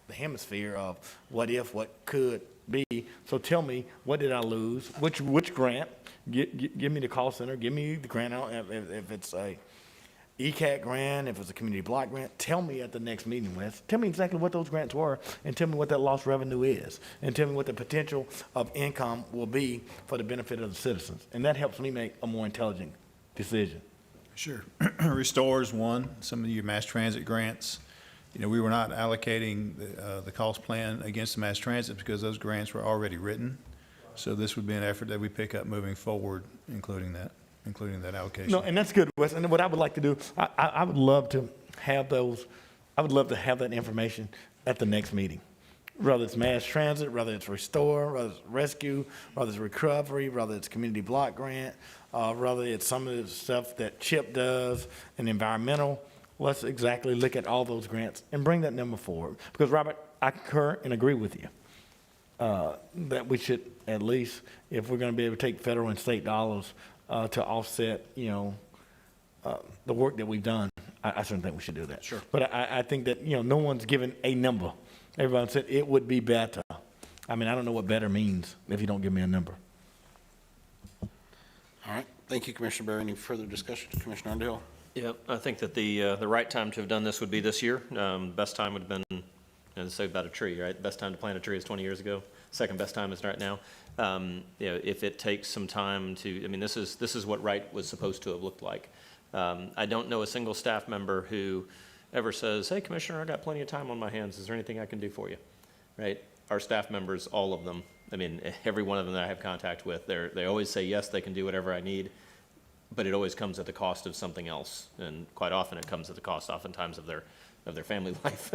the hemisphere of what if, what could be. So tell me, what did I lose? Which grant? Give me the call center, give me the grant out, if it's a ECAT grant, if it's a community block grant, tell me at the next meeting, Wes. Tell me exactly what those grants were, and tell me what that lost revenue is, and tell me what the potential of income will be for the benefit of the citizens. And that helps me make a more intelligent decision. Sure. Restores one, some of your mass transit grants. We were not allocating the cost plan against the mass transit because those grants were already written. So this would be an effort that we pick up moving forward, including that allocation. No, and that's good, Wes. And what I would like to do, I would love to have those, I would love to have that information at the next meeting. Whether it's mass transit, whether it's restore, whether it's rescue, whether it's recovery, whether it's community block grant, whether it's some of the stuff that CHIP does and environmental. Let's exactly look at all those grants and bring that number forward. Because, Robert, I concur and agree with you that we should at least, if we're going to be able to take federal and state dollars to offset, the work that we've done, I certainly think we should do that. Sure. But I think that, no one's given a number. Everyone said it would be better. I mean, I don't know what better means if you don't give me a number. All right. Thank you, Commissioner Berry. Any further discussion? Commissioner Underhill? Yeah, I think that the right time to have done this would be this year. Best time would have been, say about a tree, right? Best time to plant a tree is 20 years ago. Second best time is right now. If it takes some time to, this is what right was supposed to have looked like. I don't know a single staff member who ever says, "Hey, Commissioner, I got plenty of time on my hands. Is there anything I can do for you?" Right? Our staff members, all of them, every one of them that I have contact with, they always say, yes, they can do whatever I need, but it always comes at the cost of something else. And quite often it comes at the cost oftentimes of their family life.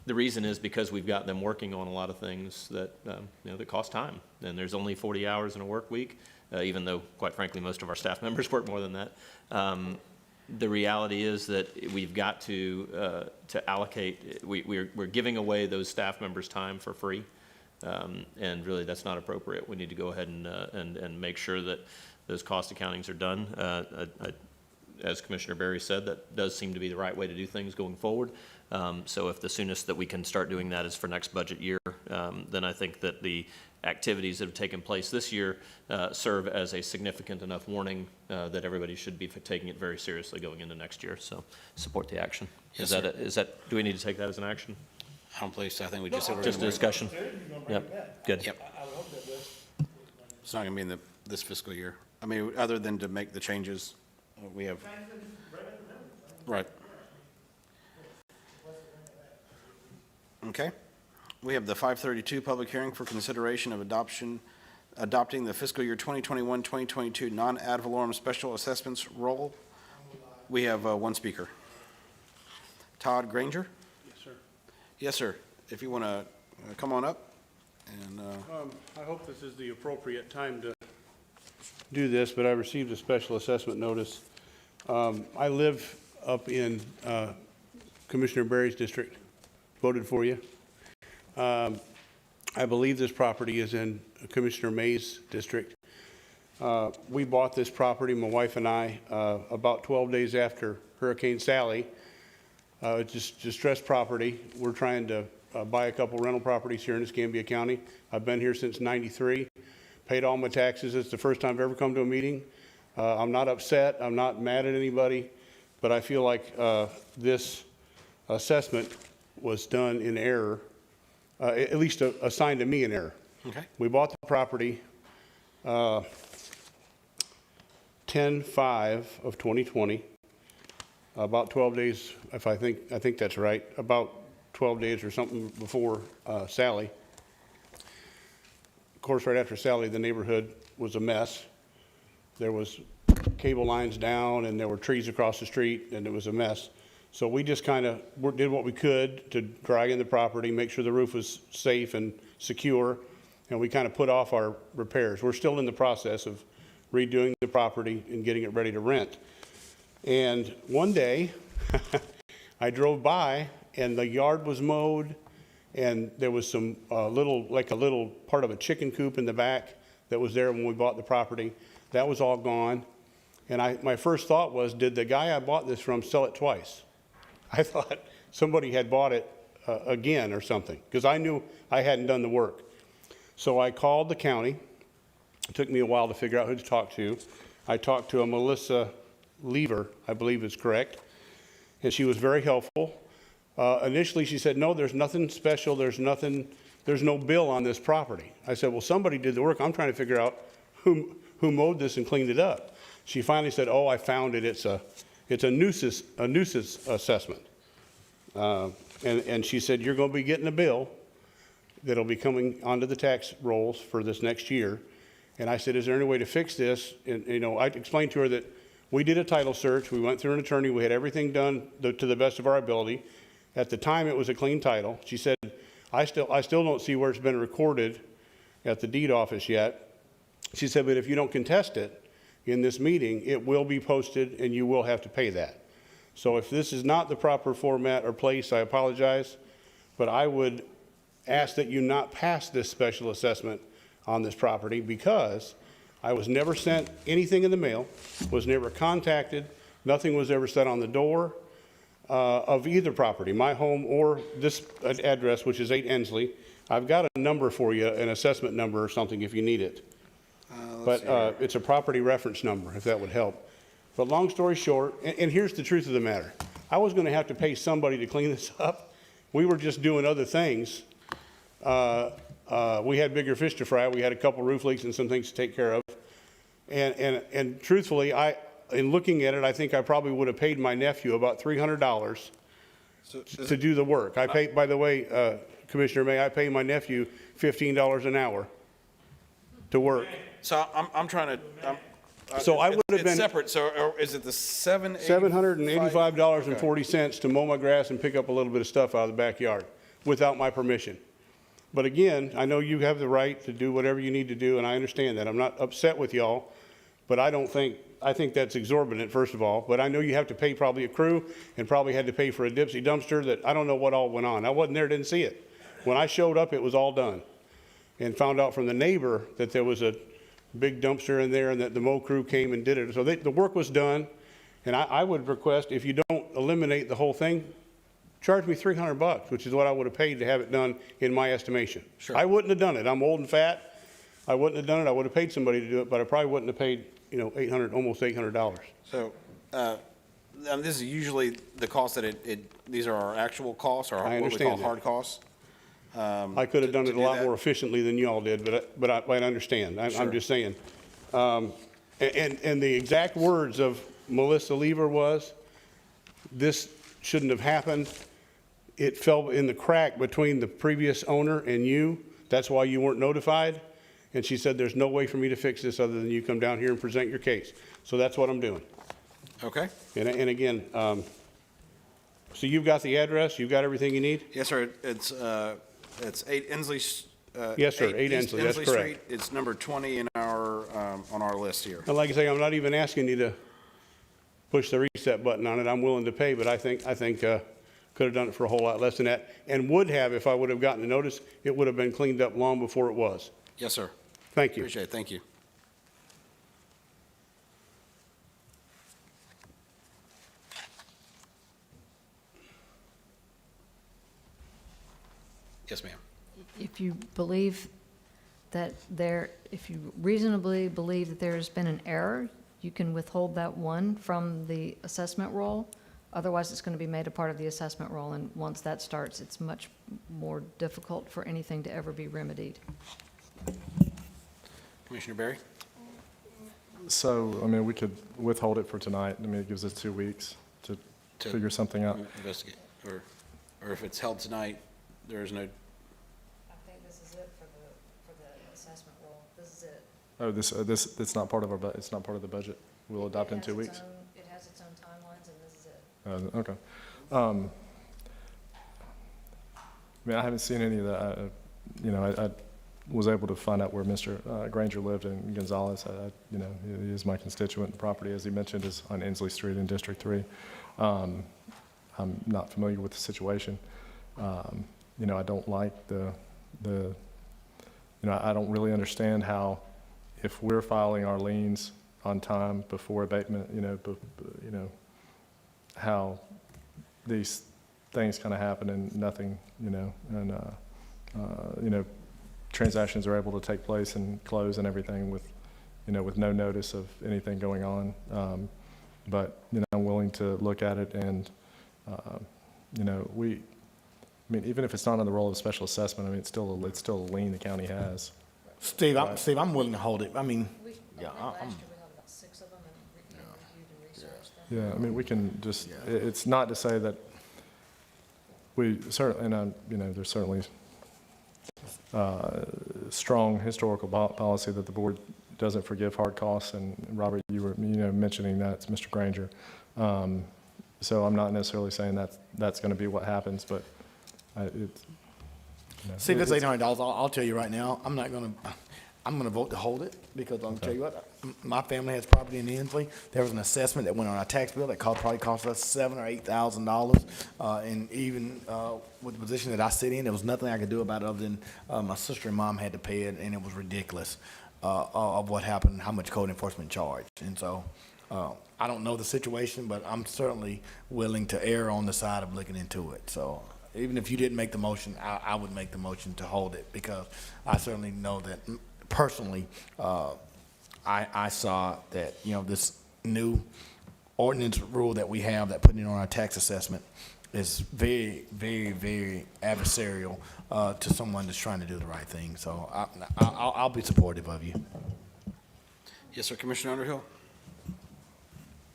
The reason is because we've got them working on a lot of things that, that cost time. And there's only 40 hours in a work week, even though, quite frankly, most of our staff members work more than that. The reality is that we've got to allocate, we're giving away those staff members' time for free. And really, that's not appropriate. We need to go ahead and make sure that those cost accountings are done. As Commissioner Berry said, that does seem to be the right way to do things going forward. So if the soonest that we can start doing that is for next budget year, then I think that the activities that have taken place this year serve as a significant enough warning that everybody should be taking it very seriously going into next year. So support the action. Yes, Do we need to take that as an action? I don't believe so. I think we just said we're Just a going to. discussion? Yep, good. Yep. It's not going to be in this fiscal year. Other than to make the changes, we have. Right. Okay. We have the 532 public hearing for consideration of adopting the fiscal year 2021-2022 non-ad valorem special assessments roll. We have one speaker. Todd Granger? Yes, sir. Yes, sir. If you want to come on up and. I hope this is the appropriate time to do this, but I received a special assessment notice. I live up in Commissioner Berry's district voted for you. I believe this property is in Commissioner May's district. We bought this property, my wife and I, about 12 days after Hurricane Sally. It's just distressed property. We're trying to buy a couple rental properties here in Escambia County. I've been here since '93, paid all my taxes. It's the first time I've ever come to a meeting. I'm not upset. I'm not mad at anybody, but I feel like this assessment was done in error, at least assigned to me in error. Okay. We bought the property 10/5 of 2020, about 12 days, if I think that's right, about 12 days or something before Sally. Of course, right after Sally, the neighborhood was a mess. There was cable lines down and there were trees across the street and it was a mess. So we just kind of did what we could to drag in the property, make sure the roof was safe and secure, and we kind of put off our repairs. We're still in the process of redoing the property and getting it ready to rent. And one day, I drove by and the yard was mowed and there was some like a little part of a chicken coop in the back that was there when we bought the property. That was all gone. And my first thought was, did the guy I bought this from sell it twice? I thought somebody had bought it again or something, because I knew I hadn't done the work. So I called the county. It took me a while to figure out who to talk to. I talked to a Melissa Lever, I believe is correct, and she was very helpful. Initially, she said, no, there's nothing special. There's no bill on this property. I said, well, somebody did the work. I'm trying to figure out who mowed this and cleaned it up. She finally said, oh, I found it. It's a nuisance assessment. And she said, you're going to be getting a bill that'll be coming onto the tax rolls for this next year. And I said, is there any way to fix this? And, I explained to her that we did a title search. We went through an attorney. We had everything done to the best of our ability. At the time, it was a clean title. She said, I still don't see where it's been recorded at the deed office yet. She said, but if you don't contest it in this meeting, it will be posted and you will have to pay that. So if this is not the proper format or place, I apologize, but I would ask that you not pass this special assessment on this property, because I was never sent anything in the mail, was never contacted, nothing was ever set on the door of either property, my home or this address, which is 8 Ensley. I've got a number for you, an assessment number or something if you need it. But it's a property reference number, if that would help. But long story short, and here's the truth of the matter. I was going to have to pay somebody to clean this up. We were just doing other things. We had bigger fish to fry. We had a couple roof leaks and some things to take care of. And truthfully, in looking at it, I think I probably would have paid my nephew about $300 to do the work. I pay, by the way, Commissioner May, I pay my nephew $15 an hour to work. So I'm trying to, So I would have it's been separate, so is it the $785.40 to mow my grass and pick up a little bit of stuff out of the backyard without my permission. But again, I know you have the right to do whatever you need to do, and I understand that. I'm not upset with y'all, but I think that's exorbitant, first of all. But I know you have to pay probably a crew and probably had to pay for a Dipsy dumpster that I don't know what all went on. I wasn't there, didn't see it. When I showed up, it was all done. And found out from the neighbor that there was a big dumpster in there and that the mow crew came and did it. So the work was done. And I would request, if you don't eliminate the whole thing, charge me $300, which is what I would have paid to have it done in my estimation. Sure. I wouldn't have done it. I'm old and fat. I wouldn't have done it. I would have paid somebody to do it, but I probably wouldn't have paid, almost $800. So, this is usually the cost that these are our actual costs, or what we call hard costs. I could have done it a lot more efficiently than you all did, but I understand. I'm just saying. And the exact words of Melissa Lever was, this shouldn't have happened. It fell in the crack between the previous owner and you. That's why you weren't notified. And she said, there's no way for me to fix this other than you come down here and present your case. So that's what I'm doing. Okay. And again, so you've got the address, you've got everything you need? Yes, sir. It's 8 Ensley. Yes, sir, 8 Ensley, that's correct. Street. It's number 20 in our, on our list here. And like I say, I'm not even asking you to push the reset button on it. I'm willing to pay, but I think Could have done it for a whole lot less than that, and would have, if I would have gotten a notice, it would have been cleaned up long before it was. Yes, sir. Thank you. Appreciate it. Thank you. Yes, ma'am. If you believe that if you reasonably believe that there's been an error, you can withhold that one from the assessment roll. Otherwise, it's going to be made a part of the assessment roll, and once that starts, it's much more difficult for anything to ever be remedied. Commissioner Berry? So, I mean, we could withhold it for tonight. I mean, it gives us 2 weeks to To figure something out. Investigate, or if it's held tonight, there is no, I think this is it for the assessment roll. This is it. Oh, it's not part of it's not part of the budget. We'll adopt in 2 weeks? It has its own timelines, and this is it. Okay. I mean, I haven't seen any of that. I was able to find out where Mr. Granger lived in Gonzales. He is my constituent. The property, as he mentioned, is on Inslee Street in District 3. I'm not familiar with the situation. I don't like I don't really understand how, if we're filing our liens on time before abatement, how these things kind of happen and nothing, transactions are able to take place and close and everything with no notice of anything going on. But, I'm willing to look at it and, even if it's not on the roll of special assessment, I mean, it's still a lien the county has. Steve, I'm willing to hold it. I mean, yeah, Last year, we had about 6 of them, and reviewed and researched them. Yeah, I mean, we can just, it's not to say that we certainly, and there's certainly strong historical policy that the board doesn't forgive hard costs, and Robert, you were, mentioning that, it's Mr. Granger. So I'm not necessarily saying that's going to be what happens, but it's. see, this $800, I'll tell you right now, I'm going to vote to hold it, because I'll tell you what, my family has property in Inslee. There was an assessment that went on our tax bill that probably cost us $7,000 or $8,000. And even with the position that I sit in, there was nothing I could do about it other than my sister and mom had to pay it, and it was ridiculous of what happened, how much code enforcement charged. And so I don't know the situation, but I'm certainly willing to err on the side of looking into it. So even if you didn't make the motion, I would make the motion to hold it, because I certainly know that personally, I saw that, this new ordinance rule that we have that putting it on our tax assessment is very, very, very adversarial to someone that's trying to do the right thing. So I'll be supportive of you. yes, sir, Commissioner Underhill?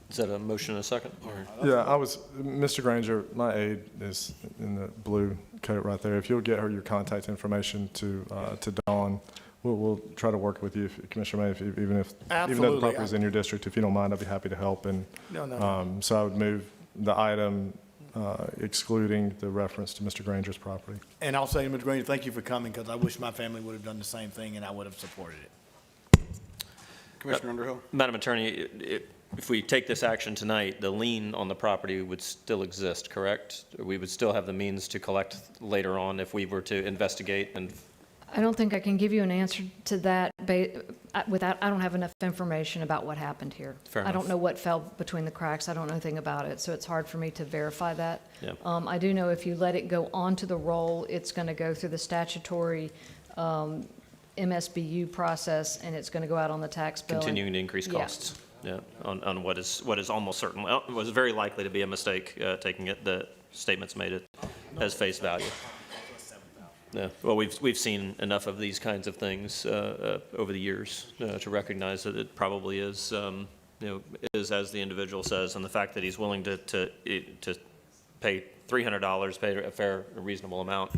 Is that a motion and a second? Or? Yeah, Mr. Granger, my aide is in the blue coat right there. If you'll get her your contact information to Dawn, we'll try to work with you, Commissioner May, even though the Absolutely. property is in your district, if you don't mind, I'd be happy to help. And No. so I would move the item excluding the reference to Mr. Granger's property. And I'll say, Mr. Granger, thank you for coming, because I wish my family would have done the same thing, and I would have supported it. Commissioner Underhill? Madam Attorney, if we take this action tonight, the lien on the property would still exist, correct? We would still have the means to collect later on if we were to investigate and. I don't think I can give you an answer to that without, I don't have enough information about what happened here. Fair I don't enough. know what fell between the cracks. I don't know anything about it, so it's hard for me to verify that. Yeah. I do know if you let it go onto the roll, it's going to go through the statutory MSBU process, and it's going to go out on the tax bill. Continuing to increase Yeah. costs, yeah, on what is almost certain, well, it was very likely to be a mistake, taking it, the statements made it as face value. Yeah, well, we've seen enough of these kinds of things over the years to recognize that it probably is, is as the individual says, and the fact that he's willing to pay $300, pay a fair, reasonable amount,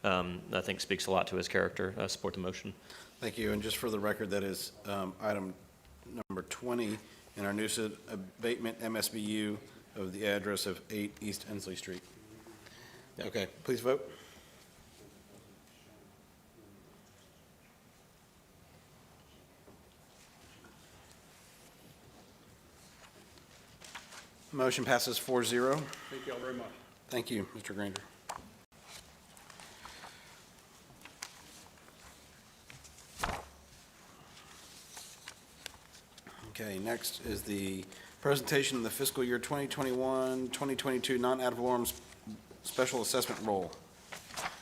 I think speaks a lot to his character. I support the motion. Thank you, and just for the record, that is item number 20 in our nuisance abatement MSBU of the address of 8 East Inslee Street. Okay, please vote. Motion passes 4-0. Thank you all very much. Thank you, Mr. Granger. Okay, next is the presentation of the fiscal year 2021-2022 non-ad valorem special assessment roll.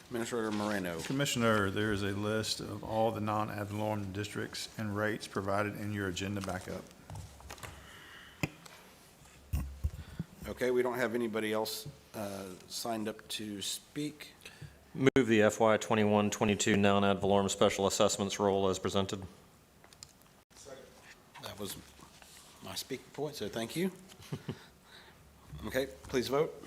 Administrator Moreno. Commissioner, there is a list of all the non-ad valorem districts and rates provided in your agenda backup. Okay, we don't have anybody else signed up to speak. Move the FY 21-22 non-ad valorem special assessments roll as presented. That was my speaking point, so thank you. Okay, please vote.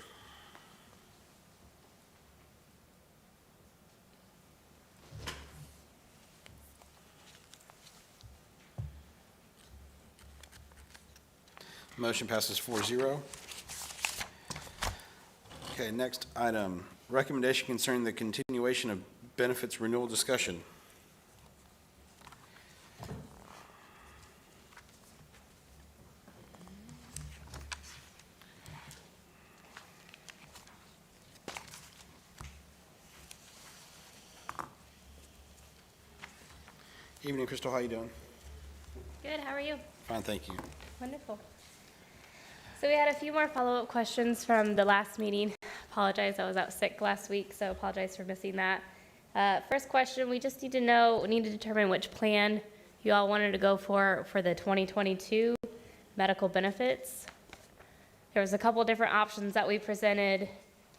Motion passes 4-0. Okay, next item, recommendation concerning the continuation of benefits renewal discussion. Evening, Crystal, how you doing? Good, how are you? Fine, thank you. Wonderful. So we had a few more follow-up questions from the last meeting. Apologize, I was out sick last week, so apologize for missing that. First question, we just need to determine which plan you all wanted to go for the 2022 medical benefits. There was a couple different options that we presented.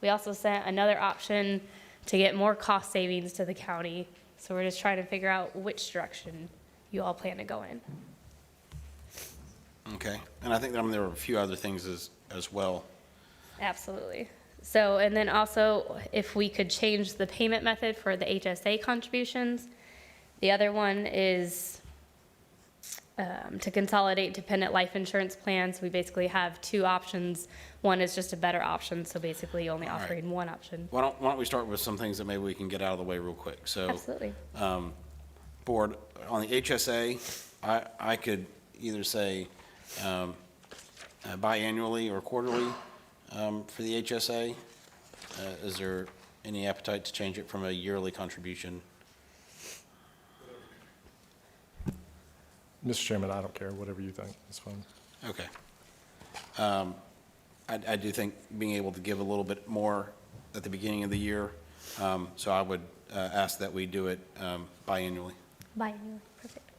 We also sent another option to get more cost savings to the county. So we're just trying to figure out which direction you all plan to go in. Okay, and I think there were a few other things as well. Absolutely. So, and then also, if we could change the payment method for the HSA contributions. The other one is to consolidate dependent life insurance plans. We basically have two options. One is just a better option, so basically only All right. offering one option. Why don't we start with some things that maybe we can get out of the way real quick? So, Absolutely. Board, on the HSA, I could either say biannually or quarterly for the HSA. Is there any appetite to change it from a yearly contribution? Mr. Chairman, I don't care, whatever you think, it's fine. Okay. I do think being able to give a little bit more at the beginning of the year, so I would ask that we do it biannually. Biannually, perfect.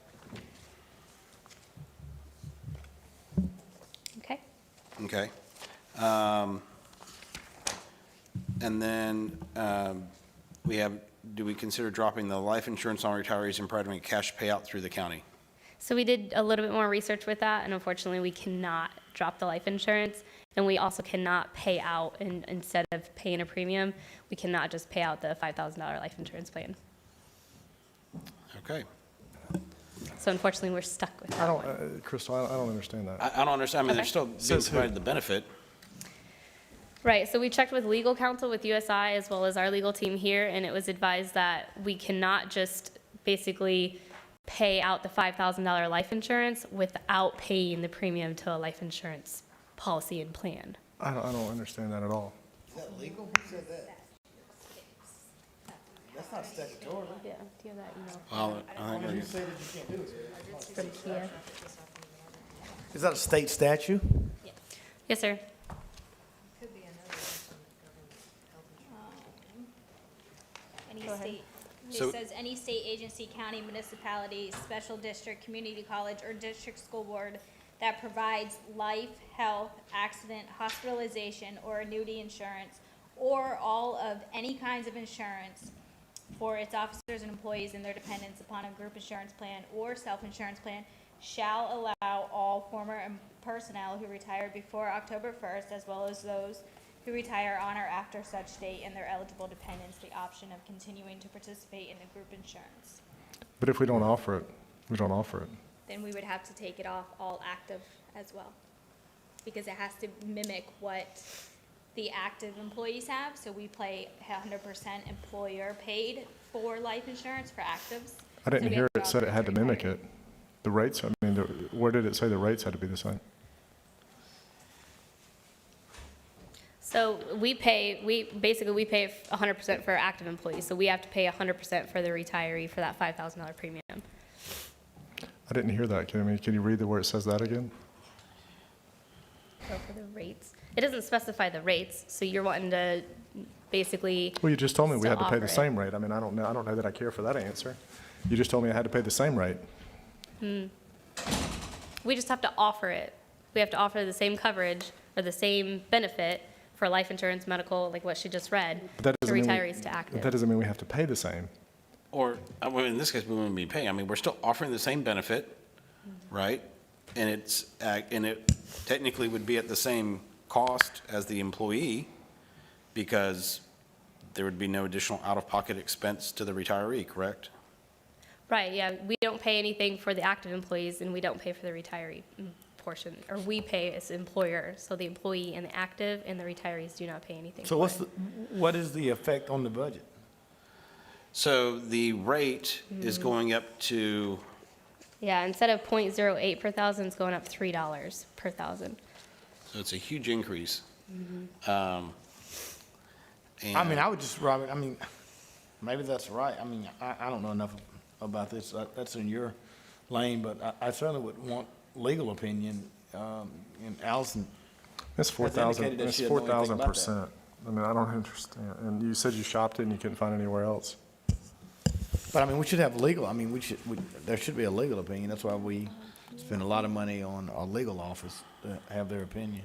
Okay. Okay. And then do we consider dropping the life insurance on retirees and providing a cash payout through the county? So we did a little bit more research with that, and unfortunately, we cannot drop the life insurance, and we also cannot pay out, instead of paying a premium, we cannot just pay out the $5,000 life insurance plan. Okay. So unfortunately, we're stuck with that one. Crystal, I don't understand that. I don't understand. I mean, they're Okay. still being provided the benefit. Right, so we checked with legal counsel with USI as well as our legal team here, and it was advised that we cannot just basically pay out the $5,000 life insurance without paying the premium to a life insurance policy and plan. I don't understand that at all. Is that legal? Who said that? That's not statutory. Yeah, do you have that email Well, I think Who said that you can't do it? from Kia? Is that a state statute? Yes, sir. Any Go ahead. state, So- it says any state agency, county, municipality, special district, community college, or district school board that provides life, health, accident, hospitalization, or annuity insurance, or all of any kinds of insurance for its officers and employees and their dependents upon a group insurance plan or self-insurance plan shall allow all former personnel who retired before October 1st, as well as those who retire on or after such date and their eligible dependents the option of continuing to participate in the group insurance. But if we don't offer it, we don't offer it. Then we would have to take it off all active as well, because it has to mimic what the active employees have. So we pay 100% employer paid for life insurance for actives. I So didn't we hear have to it said it had to offer mimic it. The rates, I mean, where did it say the rates had to be the same? So we pay 100% for our active employees, so we have to pay 100% for the retiree for that $5,000 premium. I didn't hear that, Kimmy. Can you read where it says that again? So for the rates, it doesn't specify the rates, so you're wanting to basically. Well, you just told me we still had to pay offer the it. same rate. I mean, I don't know that I care for that answer. You just told me I had to pay the same rate. We just have to offer it. We have to offer the same coverage or the same benefit for life insurance, medical, like what she just read, But that to doesn't mean we- retirees to But that active. doesn't mean we have to pay the same. Or, well, in this case, we wouldn't be paying. I mean, we're still offering the same benefit, right? And and it technically would be at the same cost as the employee because there would be no additional out-of-pocket expense to the retiree, correct? Right, yeah, we don't pay anything for the active employees and we don't pay for the retiree portion, or we pay as employer, so the employee and the active and the retirees do not pay anything. So for it. what is the effect on the budget? So the rate is going up to, Yeah, instead of .08 per thousand, it's going up $3 per thousand. so it's a huge increase. I mean, I would just, Robert, I mean, maybe that's right. I mean, I don't know enough about this. That's in your lane, but I certainly would want legal opinion. And Allison, It's Has indicated 4,000, that it's she doesn't know anything about 4,000%. I mean, I don't understand. And you said you shopped it and you couldn't find anywhere else. but I mean, we should have legal, I mean, there should be a legal opinion. That's why we spend a lot of money on our legal office to have their opinion.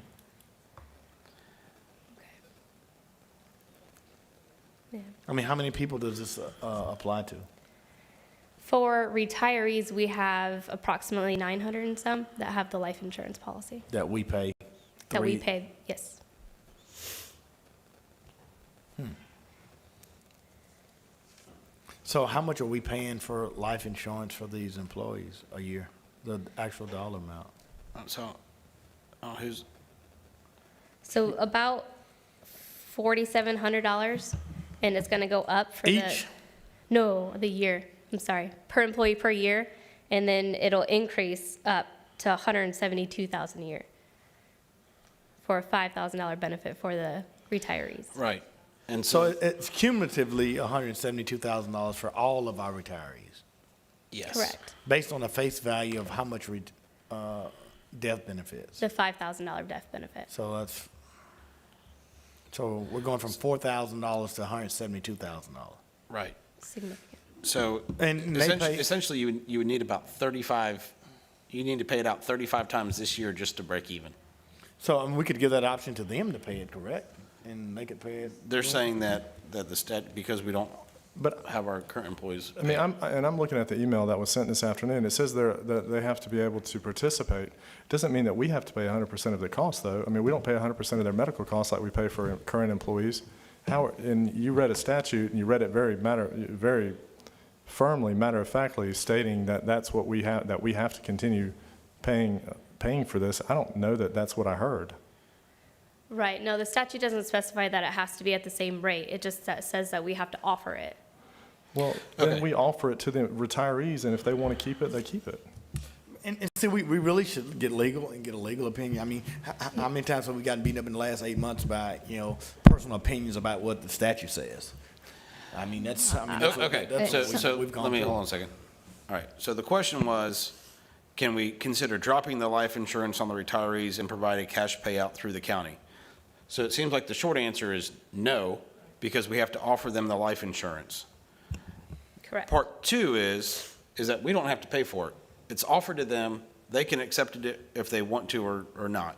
Yeah. I mean, how many people does this apply to? For retirees, we have approximately 900 and some that have the life insurance policy That we pay? that we three- pay, yes. So how much are we paying for life insurance for these employees a year? The actual dollar amount? So, who's, So about $4,700, and it's gonna go up for the. Each? No, the year, I'm sorry, per employee per year, and then it'll increase up to $172,000 a year for a $5,000 benefit for the retirees. right. And So so, it's cumulatively $172,000 for all of our retirees, yes. Correct, based on the face value of how much death benefits. the $5,000 death benefit. So we're going from $4,000 to $172,000. Right. Significant. So And they pay, essentially, you would need about 35, you need to pay it out 35 times this year just to break even. so I mean, we could give that option to them to pay it, correct? And make it pay it? They're saying that the stat, because we don't But, have our current employees. I mean, I'm looking at the email that was sent this afternoon. It says that they have to be able to participate. Doesn't mean that we have to pay 100% of the cost, though. I mean, we don't pay 100% of their medical costs like we pay for current employees. And you read a statute, and you read it very firmly, matter-of-factly, stating that that's what we have to continue paying for this. I don't know that that's what I heard. Right, no, the statute doesn't specify that it has to be at the same rate, it just says that we have to offer it. Well, Okay. then we offer it to the retirees, and if they want to keep it, they keep it. And see, we really should get legal and get a legal opinion. I mean, how many times have we gotten beaten up in the last 8 months by, personal opinions about what the statute says? I mean, that's what- Okay, that's what so we've gone let me, through. hold on a second. All right, so the question was, can we consider dropping the life insurance on the retirees and provide a cash payout through the county? So it seems like the short answer is no, because we have to offer them the life insurance. Correct. Part two is that we don't have to pay for it. It's offered to them, they can accept it if they want to or not.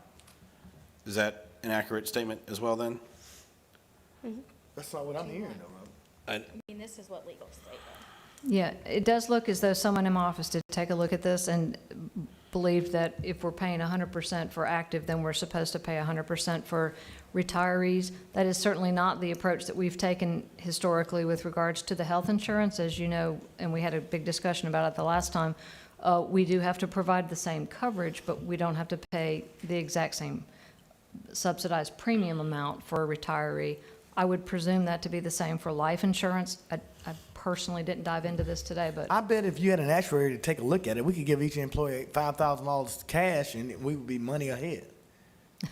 Is that an accurate statement as well then? That's not what I'm hearing, though, Rob. I mean, this is what legal statement. Yeah, it does look as though someone in my office did take a look at this and believed that if we're paying 100% for active, then we're supposed to pay 100% for retirees. That is certainly not the approach that we've taken historically with regards to the health insurance. As you know, and we had a big discussion about it the last time, we do have to provide the same coverage, but we don't have to pay the exact same subsidized premium amount for a retiree. I would presume that to be the same for life insurance. I personally didn't dive into this today, but I bet if you had an actuary to take a look at it, we could give each employee $5,000 cash and we would be money ahead.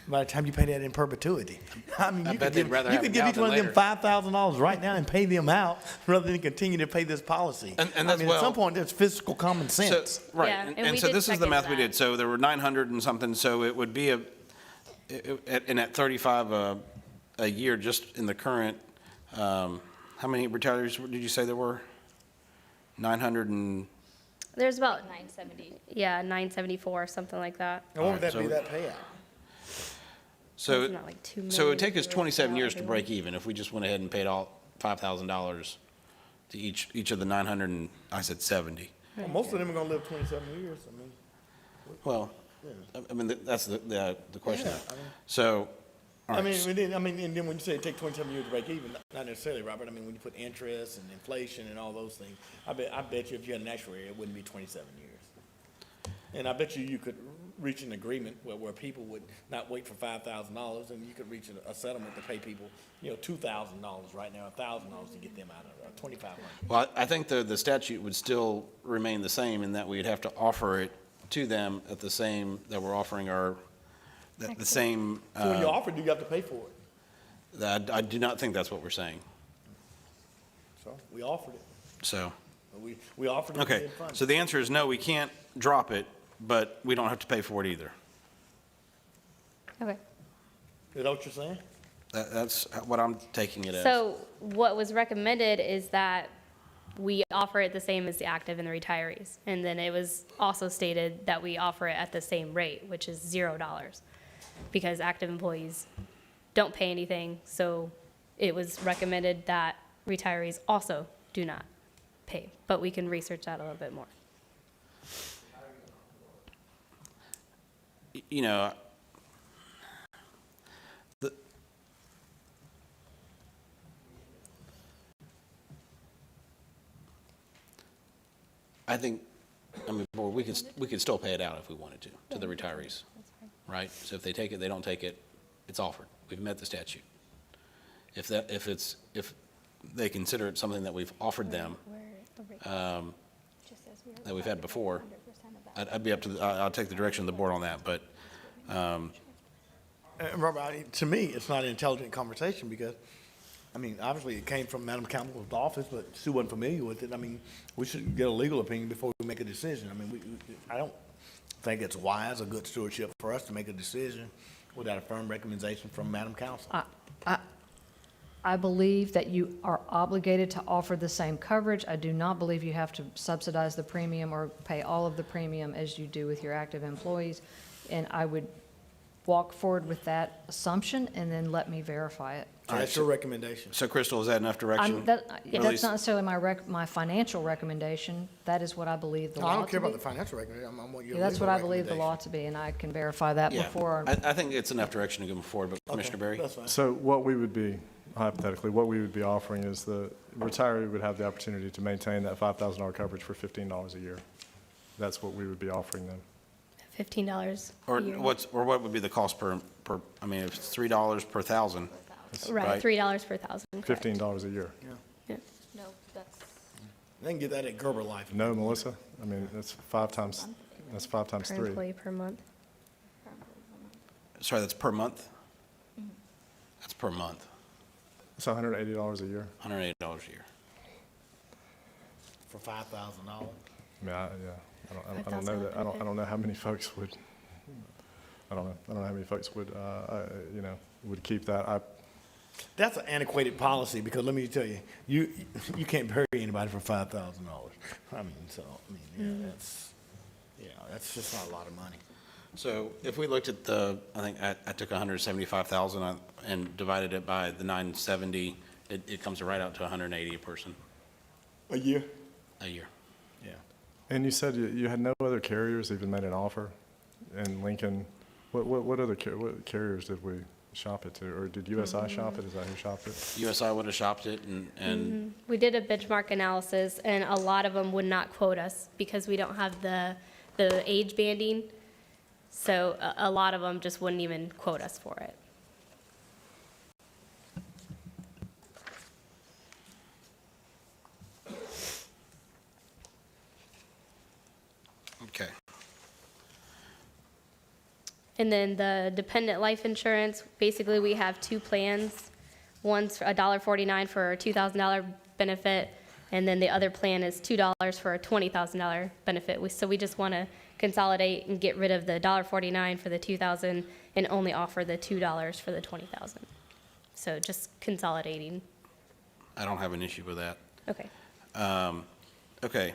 by the time you pay that in perpetuity. I mean, I you bet could they'd give, rather you have could it give now each than one of them later. $5,000 right now and pay them out rather than continue to pay this policy. And I that's mean, at some well- point, there's fiscal common So, sense. right, Yeah, and and we so did this is check the into math we that. did. So there were 900 and something, so it would be and at 35 a year, just in the current, how many retirees did you say there were? 900 and, There's about, 970. yeah, 974, something like that. And what would that so- be, that payout? so, It's not like 2 million. so it would take us if we 27 worked out years to everyone. break even if we just went ahead and paid all $5,000 to each of the 900 and, I said 70. Well, most of them are gonna live 27 years, I mean. Well, I mean, that's the question. Yeah, I mean- So, all I right, mean, and then when you say it take 27 years to break even, not necessarily, Robert, I mean, when you put interest and inflation and all those things, I bet you if you had an actuary, it wouldn't be 27 years. And I bet you could reach an agreement where people would not wait for $5,000 and you could reach a settlement to pay people, $2,000 right now, $1,000 to get them out of, $2,500. Well, I think the statute would still remain the same in that we'd have to offer it to them at the same, that we're offering the same, So when you offer it, you have to pay for it. I do not think that's what we're saying, So we offered it. so. We offered it. and Okay, didn't fund it. so the answer is no, we can't drop it, but we don't have to pay for it either. Okay. Is that what you're saying? That's what I'm taking it as. So what was recommended is that we offer it the same as the active and the retirees. And then it was also stated that we offer it at the same rate, which is $0, because active employees don't pay anything. So it was recommended that retirees also do not pay, but we can research that a little bit more. You know, I think, I mean, boy, we could still pay it out if we wanted to the retirees, right? So if they take it, they don't take it, it's offered. We've met the statute. If they consider it something that we've offered them, that we've had before, I'd be up to, I'll take the direction of the board on that, but, Robert, to me, it's not an intelligent conversation because, I mean, obviously it came from Madam Campbell's office, but Sue wasn't familiar with it. I mean, we should get a legal opinion before we make a decision. I mean, I don't think it's wise or good stewardship for us to make a decision without a firm recommendation from Madam Council. I believe that you are obligated to offer the same coverage. I do not believe you have to subsidize the premium or pay all of the premium as you do with your active employees. And I would walk forward with that assumption and then let me verify it. So that's your recommendation. so Crystal, is that enough direction? That's Release- not necessarily my financial recommendation. That is what I believe the No, law I don't to care about be. the financial recommendation. I want your Yeah, that's legal what I believe the recommendation. law to be, and I can verify that Yeah, before. I think it's enough direction to go forward, but Commissioner Berry? That's fine. So what we would be, hypothetically, what we would be offering is the retiree would have the opportunity to maintain that $5,000 coverage for $15 a year. That's what we would be offering them. $15 Or a year. what would be the cost per, I mean, if it's $3 per thousand, Right, right. $3 per thousand, correct. $15 a year. Yeah. No, that's They can get that at Gerber Life. No, Melissa? I mean, that's five times Per 3. employee per month. sorry, that's per month? That's per month, It's $180 a year. $180 a year. For $5,000. I mean, I don't know that, I don't know how many folks would, I don't know how many folks would, would keep that. That's an antiquated policy because let me tell you, you can't bury anybody for $5,000. I mean, that's just not a lot of money. So if we looked at I think I took 175,000 and divided it by the 970, it comes right out to 180 a person A year? a year. Yeah. And you said you had no other carriers even made an offer in Lincoln. What other what carriers did we shop it to? Or did USI shop it? Is that who shopped it? USI would have shopped it and We did a benchmark analysis, and a lot of them would not quote us because we don't have the age banding. So a lot of them just wouldn't even quote us for it. okay. And then the dependent life insurance, basically, we have two plans. One's $1.49 for a $2,000 benefit, and then the other plan is $2 for a $20,000 benefit. So we just want to consolidate and get rid of the $1.49 for the $2,000 and only offer the $2 for the $20,000. So just consolidating. I don't have an issue with that. Okay. Okay.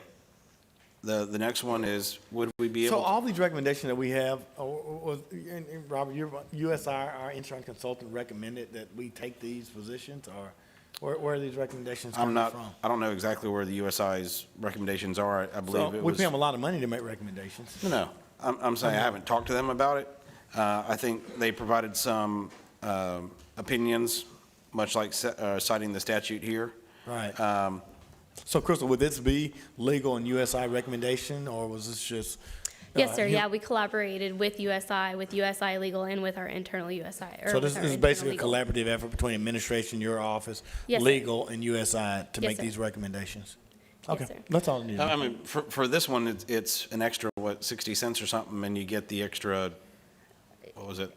The next one is, would we be So able, all these recommendations that we have, and Robert, your USI, our insurance consultant, recommended that we take these positions, or where are these recommendations I'm coming from? not, I don't know exactly where the USI's recommendations are. I So believe it we was. pay them a lot of money to make recommendations. No, I'm saying I haven't talked to them about it. I think they provided some opinions, much like citing the statute here. Right. So Crystal, would this be legal and USI recommendation, or was this just? Yes, sir. you- Yeah, we collaborated with USI Legal, and with our internal USI. So this is basically a collaborative effort between administration, your office, Yes, sir. legal, and USI to Yes, make sir. these recommendations? Yes, Okay, sir. that's all I need. I mean, for this one, it's an extra, 60 cents or something, and you get the extra, what was it?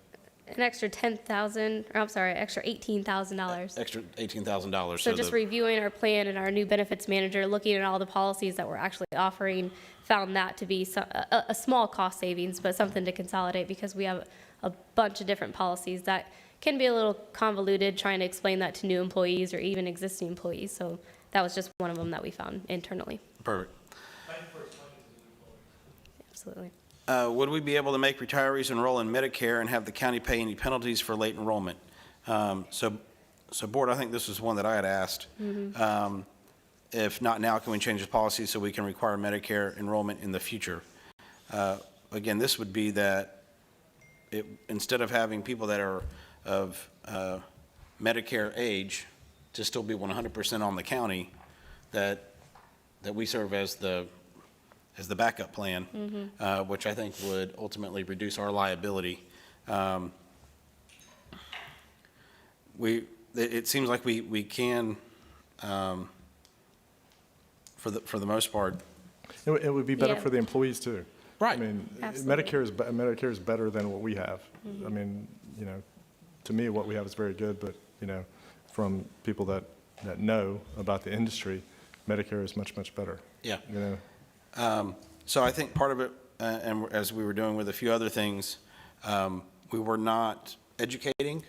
An extra $10,000, or I'm sorry, extra $18,000. Extra $18,000. So just the- reviewing our plan, and our new benefits manager, looking at all the policies that we're actually offering, found that to be a small cost savings, but something to consolidate, because we have a bunch of different policies that can be a little convoluted, trying to explain that to new employees or even existing employees. So that was just one of them that we found internally. Perfect. Absolutely. Would we be able to make retirees enroll in Medicare and have the county pay any penalties for late enrollment? So Board, I think this is one that I had asked. If not now, can we change the policy so we can require Medicare enrollment in the future? Again, this would be that instead of having people that are of Medicare age to still be 100% on the county, that we serve as the backup plan, which I think would ultimately reduce our liability. It seems like we can, for the most part. It would be better Yeah. for the employees too. Right. I mean, Absolutely. Medicare is better than what we have. I mean, you know, to me, what we have is very good, but, you know, from people that know about the industry, Medicare is much, much better. Yeah. You know, So I think part of it, and as we were doing with a few other things, we were not educating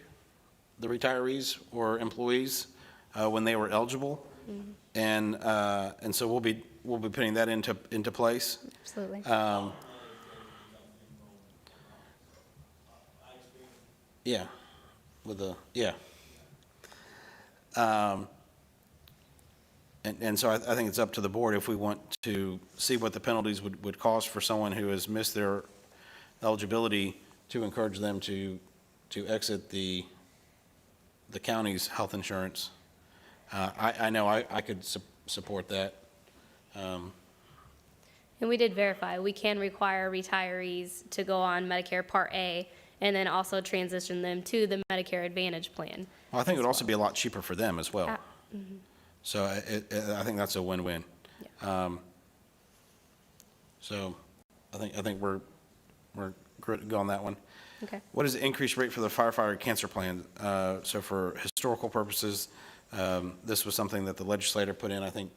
the retirees or employees when they were eligible. And so we'll be putting that into place. Absolutely. Yeah, yeah. And so I think it's up to the board if we want to see what the penalties would cost for someone who has missed their eligibility, to encourage them to exit the county's health insurance. I know I could support that. And we did verify, we can require retirees to go on Medicare Part A, and then also transition them to the Medicare Advantage plan. Well, I think it would also be a lot cheaper for them as well. Ah, So I think that's a win-win. So I think we're good on that one. Okay. What is the increased rate for the firefighter cancer plan? So for historical purposes, this was something that the legislator put in, I think,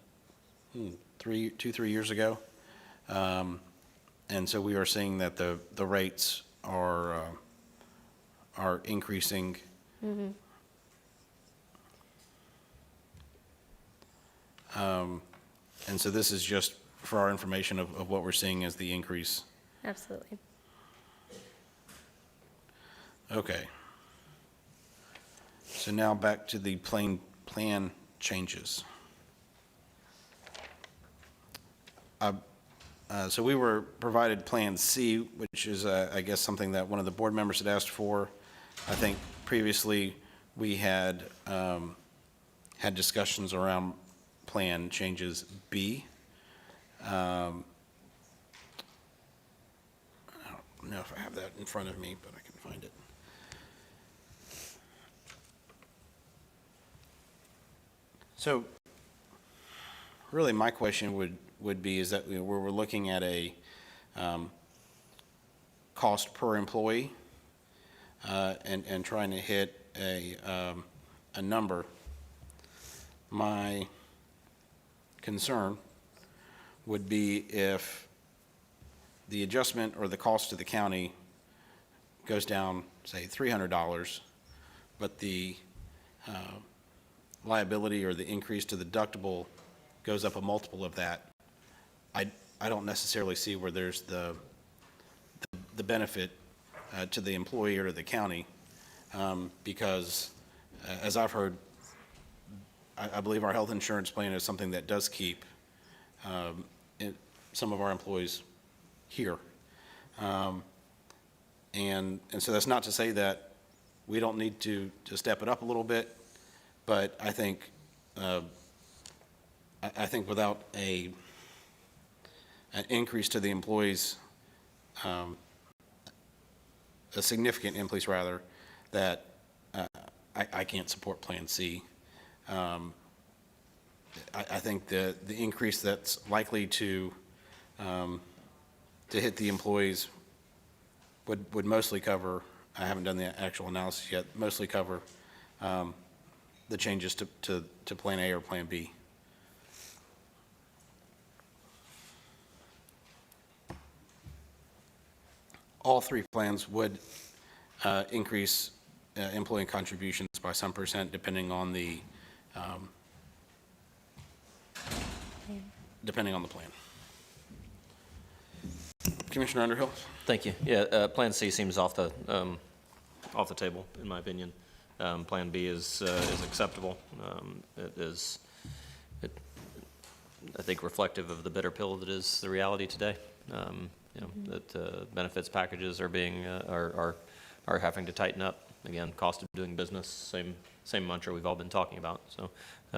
3 years ago. And so we are seeing that the rates are increasing. And so this is just for our information of what we're seeing as the increase. Absolutely. Okay. So now back to the plan changes. So we were provided Plan C, which is, I guess, something that one of the board members had asked for. I think previously we had had discussions around Plan Changes B. I don't know if I have that in front of me, but I can find it. So really, my question would be is that where we're looking at a cost per employee, and trying to hit a number. My concern would be if the adjustment or the cost to the county goes down, say, $300, but the liability or the increase to the deductible goes up a multiple of that. I don't necessarily see where there's the benefit to the employee or to the county, because as I've heard, I believe our health insurance plan is something that does keep some of our employees here. And so that's not to say that we don't need to step it up a little bit, but I think without an increase to the employees, a significant increase rather, that I can't support Plan C. I think the increase that's likely to hit the employees would mostly cover, I haven't done the actual analysis yet, mostly cover the changes to Plan A or Plan B. All three plans would increase employee contributions by some percent depending on the plan. Commissioner Underhill? Thank you. Yeah, Plan C seems off the table, in my opinion. Plan B is acceptable. It is, I think, reflective of the bitter pill that is the reality today. That benefits packages are being are having to tighten up. Again, cost of doing business, same mantra we've all been talking about. So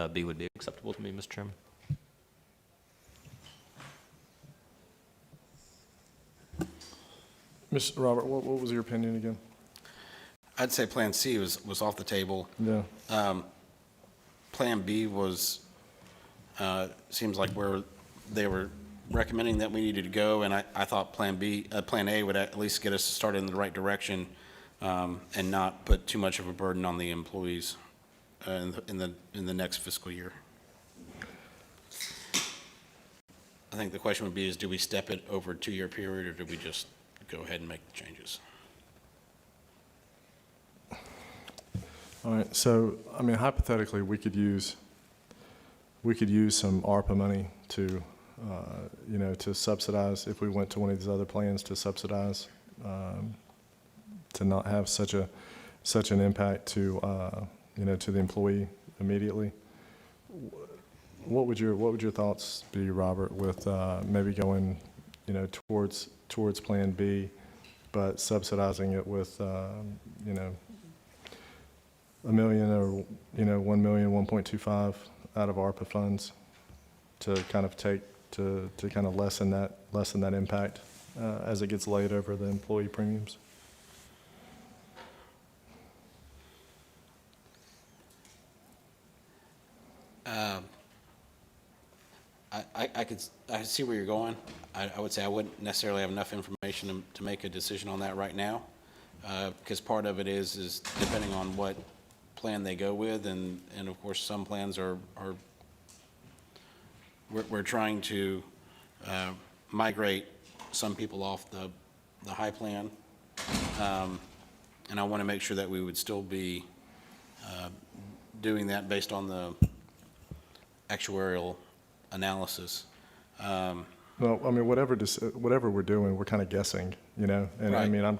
B would be acceptable to me, Mr. Chairman. Mr. Robert, what was your opinion again? I'd say Plan C was off the table. Yeah. Plan B was, seems like where they were recommending that we needed to go, and I thought Plan A would at least get us started in the right direction, and not put too much of a burden on the employees in the next fiscal year. I think the question would be is, do we step it over a 2-year period, or do we just go ahead and make the changes? All right, so, I mean, hypothetically, we could use some ARPA money to, to subsidize, if we went to one of these other plans, to subsidize, to not have such an impact to, to the employee immediately. What would your thoughts be, Robert, with maybe going, towards Plan B, but subsidizing it with, $1 million or, $1 million, 1.25 out of ARPA funds to kind of kind of lessen that impact as it gets laid over the employee premiums? I see where you're going. I would say I wouldn't necessarily have enough information to make a decision on that right now, because part of it is depending on what plan they go with, and of course some plans we're trying to migrate some people off the high plan, and I want to make sure that we would still be doing that based on the actuarial analysis. Well, I mean, whatever we're doing, we're kind of guessing, and Right. I mean, I'm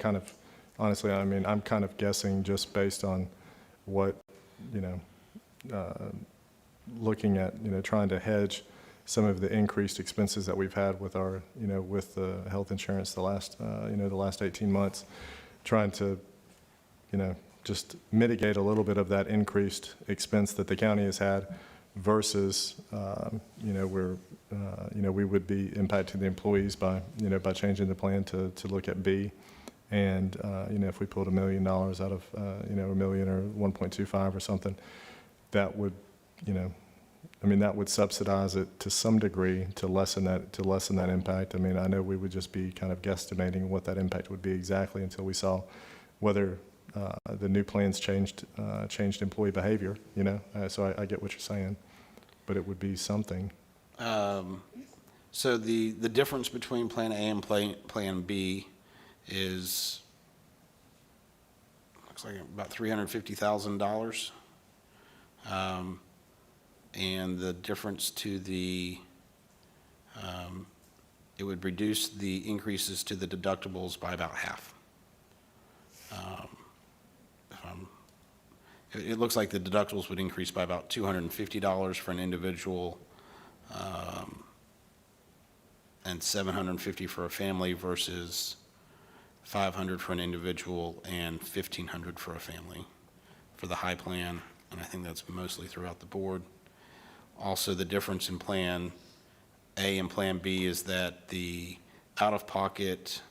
kind of guessing just based on what, looking at, trying to hedge some of the increased expenses that we've had with our, with the health insurance the last 18 months, trying to, just mitigate a little bit of that increased expense that the county has had versus, where, we would be impacting the employees by changing the plan to look at B. And, if we pulled $1 million out of, $1 million or 1.25 or something, that would, that would subsidize it to some degree to lessen that impact. I mean, I know we would just be kind of guesstimating what that impact would be exactly until we saw whether, the new plans changed employee behavior, you know, so I get what you're saying, but it would be something. So the difference between Plan A and Plan B is, looks like about $350,000. And the difference to the, it would reduce the increases to the deductibles by about half. It looks like the deductibles would increase by about $250 for an individual, and $750 for a family versus $500 for an individual and $1,500 for a family for the high plan, and I think that's mostly throughout the board. Also, the difference in Plan A and Plan B is that the out-of-pocket,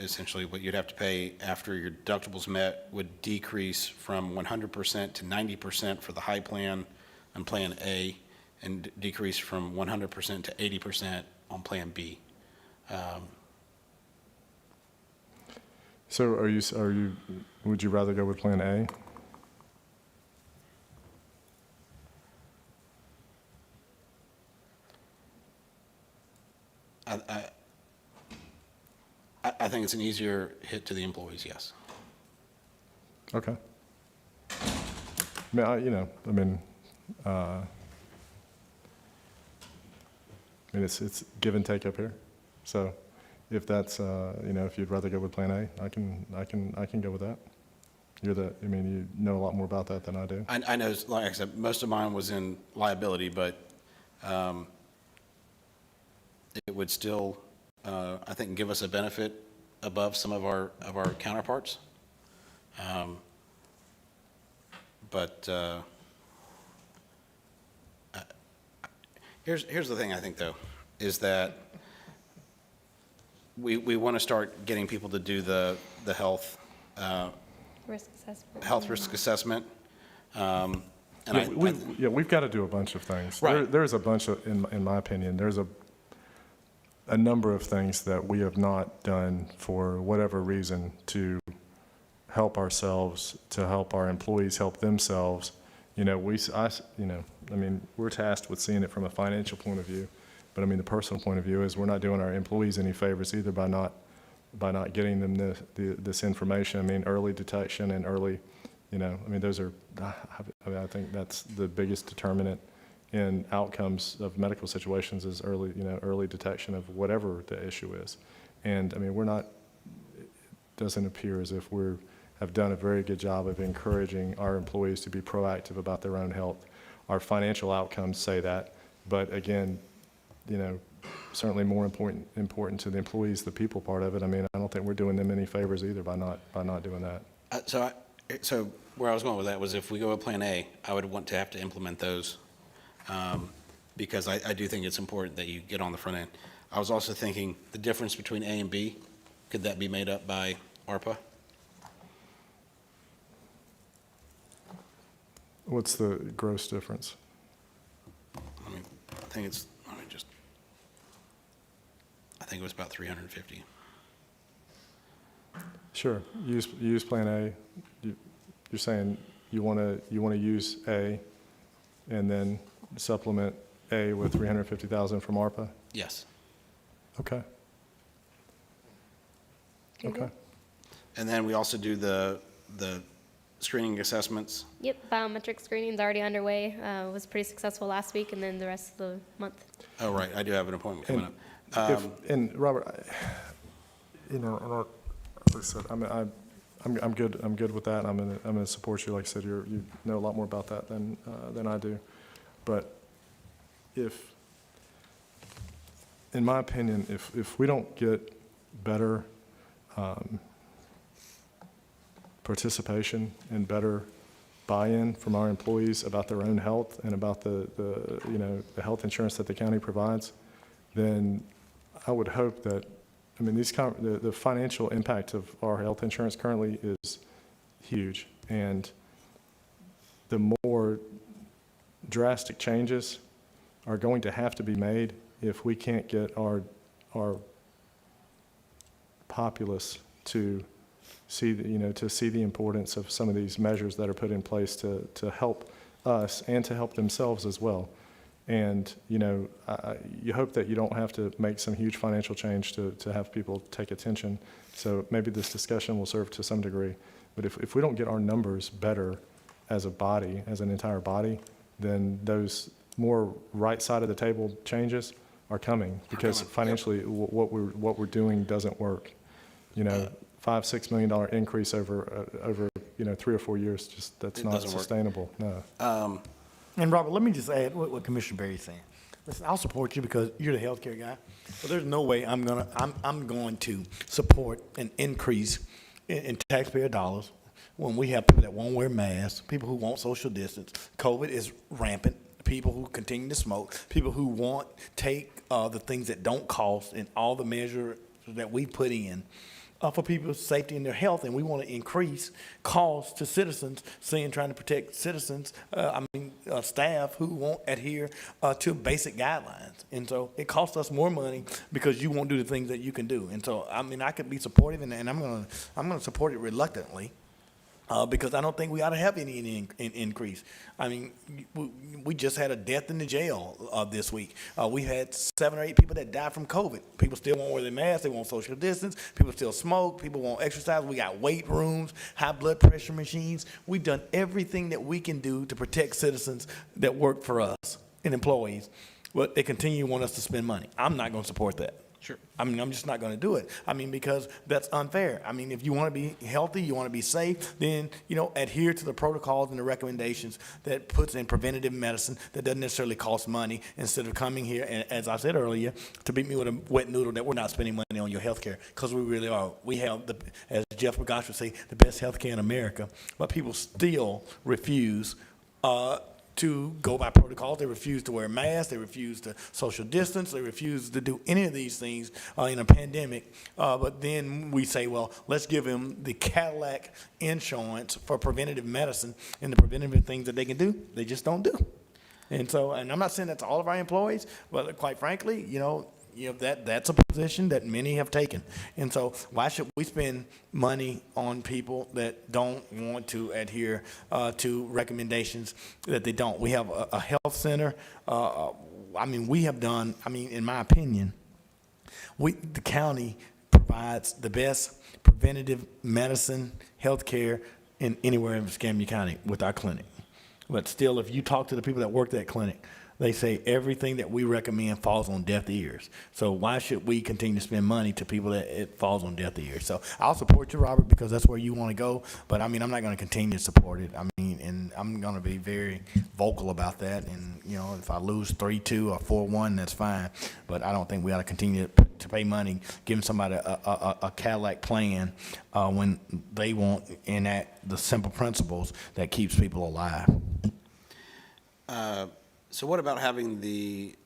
essentially what you'd have to pay after your deductibles met would decrease from 100% to 90% for the high plan on Plan A, and decrease from 100% to 80% on Plan B. So would you rather go with Plan A? I think it's an easier hit to the employees, yes. Okay. It's give and take up here. So if that's, if you'd rather go with Plan A, I can go with that. You know a lot more about that than I do. I know, like I said, most of mine was in liability, but it would still, I think, give us a benefit above some of our counterparts. Here's the thing, I think, though, is that we want to start getting people to do the health risk assessment. We've got to do a bunch of things. Right. There's a bunch of, in my opinion, there's a number of things that we have not done for whatever reason to help ourselves, to help our employees help themselves. We're tasked with seeing it from a financial point of view, but the personal point of view is we're not doing our employees any favors either by not getting them this information. Early detection and early, those are, I think that's the biggest determinant in outcomes of medical situations is early detection of whatever the issue is. And it doesn't appear as if have done a very good job of encouraging our employees to be proactive about their own health. Our financial outcomes say that, but again, certainly more important to the employees, the people part of it. I don't think we're doing them any favors either by not doing that. So where I was going with that was if we go with Plan A, I would want to have to implement those, because I do think it's important that you get on the front end. I was also thinking the difference between A and B, could that be made up by ARPA? What's the gross difference? I think it was about 350. Sure. Use Plan A. You're saying you want to use A, and then supplement A with 350,000 from ARPA. Yes. Okay. Okay. And then we also do the screening assessments. Yep, biometric screening's already underway. Was pretty successful last week, and then the rest of the month. Oh, right, I do have an appointment coming up. And Robert, like I said, I'm good with that. I'm gonna support you. Like I said, you know a lot more about that than I do. But in my opinion, if we don't get better participation and better buy-in from our employees about their own health and about the health insurance that the county provides, then I would hope that, the financial impact of our health insurance currently is huge, and the more drastic changes are going to have to be made if we can't get our populace to see, to see the importance of some of these measures that are put in place to help us and to help themselves as well. And, you hope that you don't have to make some huge financial change to have people take attention. So maybe this discussion will serve to some degree. But if we don't get our numbers better as a body, as an entire body, then those more right side of the table changes are coming, because financially what we're doing doesn't work. $5-6 million increase over 3 or 4 years, just that's not sustainable. No. And Robert, let me just add what Commissioner Berry's saying. Listen, I'll support you because you're the healthcare guy, but there's no way I'm going to support an increase in taxpayer dollars when we have people that won't wear masks, people who won't social distance. COVID is rampant. People who continue to smoke, people who won't take the things that don't cost and all the measures that we put in for people's safety and their health, and we want to increase costs to citizens, trying to protect citizens, staff who won't adhere to basic guidelines. And so it costs us more money because you won't do the things that you can do. And so, I could be supportive, and I'm gonna support it reluctantly. Because I don't think we ought to have any increase. We just had a death in the jail this week. We had 7 or 8 people that died from COVID. People still won't wear their masks. They won't social distance. People still smoke. People won't exercise. We got weight rooms, high blood pressure machines. We've done everything that we can do to protect citizens that work for us and employees, but they continue to want us to spend money. I'm not going to support that. Sure. I'm just not going to do it. Because that's unfair. If you want to be healthy, you want to be safe, then, adhere to the protocols and the recommendations that puts in preventative medicine that doesn't necessarily cost money, instead of coming here, and as I said earlier, to beat me with a wet noodle that we're not spending money on your health care, because we really are. We have, as Jeff Bergosh would say, the best health care in America, but people still refuse to go by protocols. They refuse to wear masks. They refuse to social distance. They refuse to do any of these things in a pandemic. But then we say, well, let's give them the Cadillac insurance for preventative medicine and the preventative things that they can do. They just don't do. And so, and I'm not saying that to all of our employees, but quite frankly, that's a position that many have taken. And so why should we spend money on people that don't want to adhere to recommendations that they don't? We have a health center. We have done, in my opinion, the county provides the best preventative medicine, health care in anywhere in Escambia County with our clinic. But still, if you talk to the people that work that clinic, they say everything that we recommend falls on deaf ears. So why should we continue to spend money to people that it falls on deaf ears? So I'll support you, Robert, because that's where you want to go. But I'm not going to continue to support it. And I'm going to be very vocal about that. And, if I lose 3-2 or 4-1, that's fine. But I don't think we ought to continue to pay money, giving somebody a Cadillac plan when they won't enact the simple principles that keeps people alive. So what about having the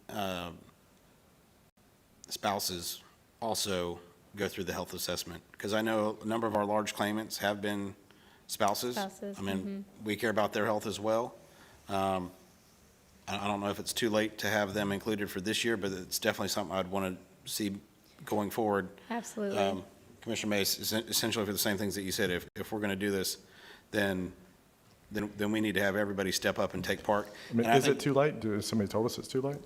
spouses also go through the health assessment? Because I know a number of our large claimants have been spouses. We care about their health as well. I don't know if it's too late to have them included for this year, but it's definitely something I'd want to see going forward. Absolutely. Commissioner Mace, essentially for the same things that you said, if we're going to do this, then we need to have everybody step up and take part. Is it too late? Somebody told us it's too late?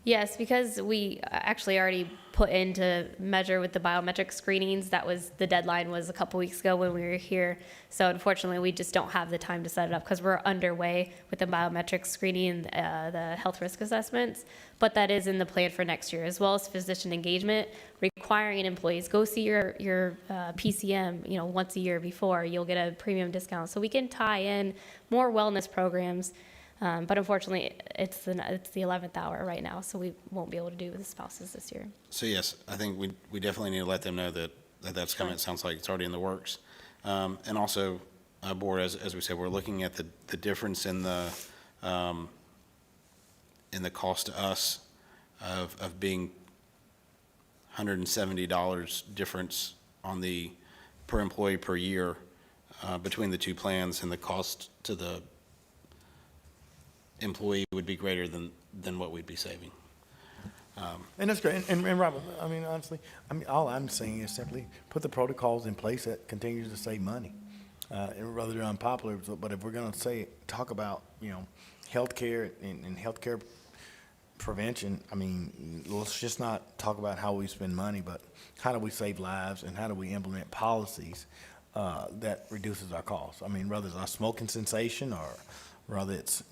Yes, because we actually already put in to measure with the biometric screenings. The deadline was a couple weeks ago when we were here. So unfortunately, we just don't have the time to set it up because we're underway with the biometric screening, the health risk assessments. But that is in the plan for next year, as well as physician engagement, requiring employees go see your PCM, once a year before. You'll get a premium discount. So we can tie in more wellness programs. But unfortunately, it's the 11th hour right now, so we won't be able to do with the spouses this year. So yes, I think we definitely need to let them know that's coming. It sounds like it's already in the works. And also, board, as we said, we're looking at the difference in the cost to us of being $170 difference on the per employee per year between the two plans, and the cost to the employee would be greater than what we'd be saving. And that's great. And Robert, I mean, honestly, I mean, all I'm saying is simply put the protocols in place that continues to save money. And rather than unpopular, but if we're gonna talk about, healthcare and healthcare prevention, I mean, let's just not talk about how we spend money, but how do we save lives and how do we implement policies that reduces our costs? I mean, whether it's a smoking cessation or whether it's,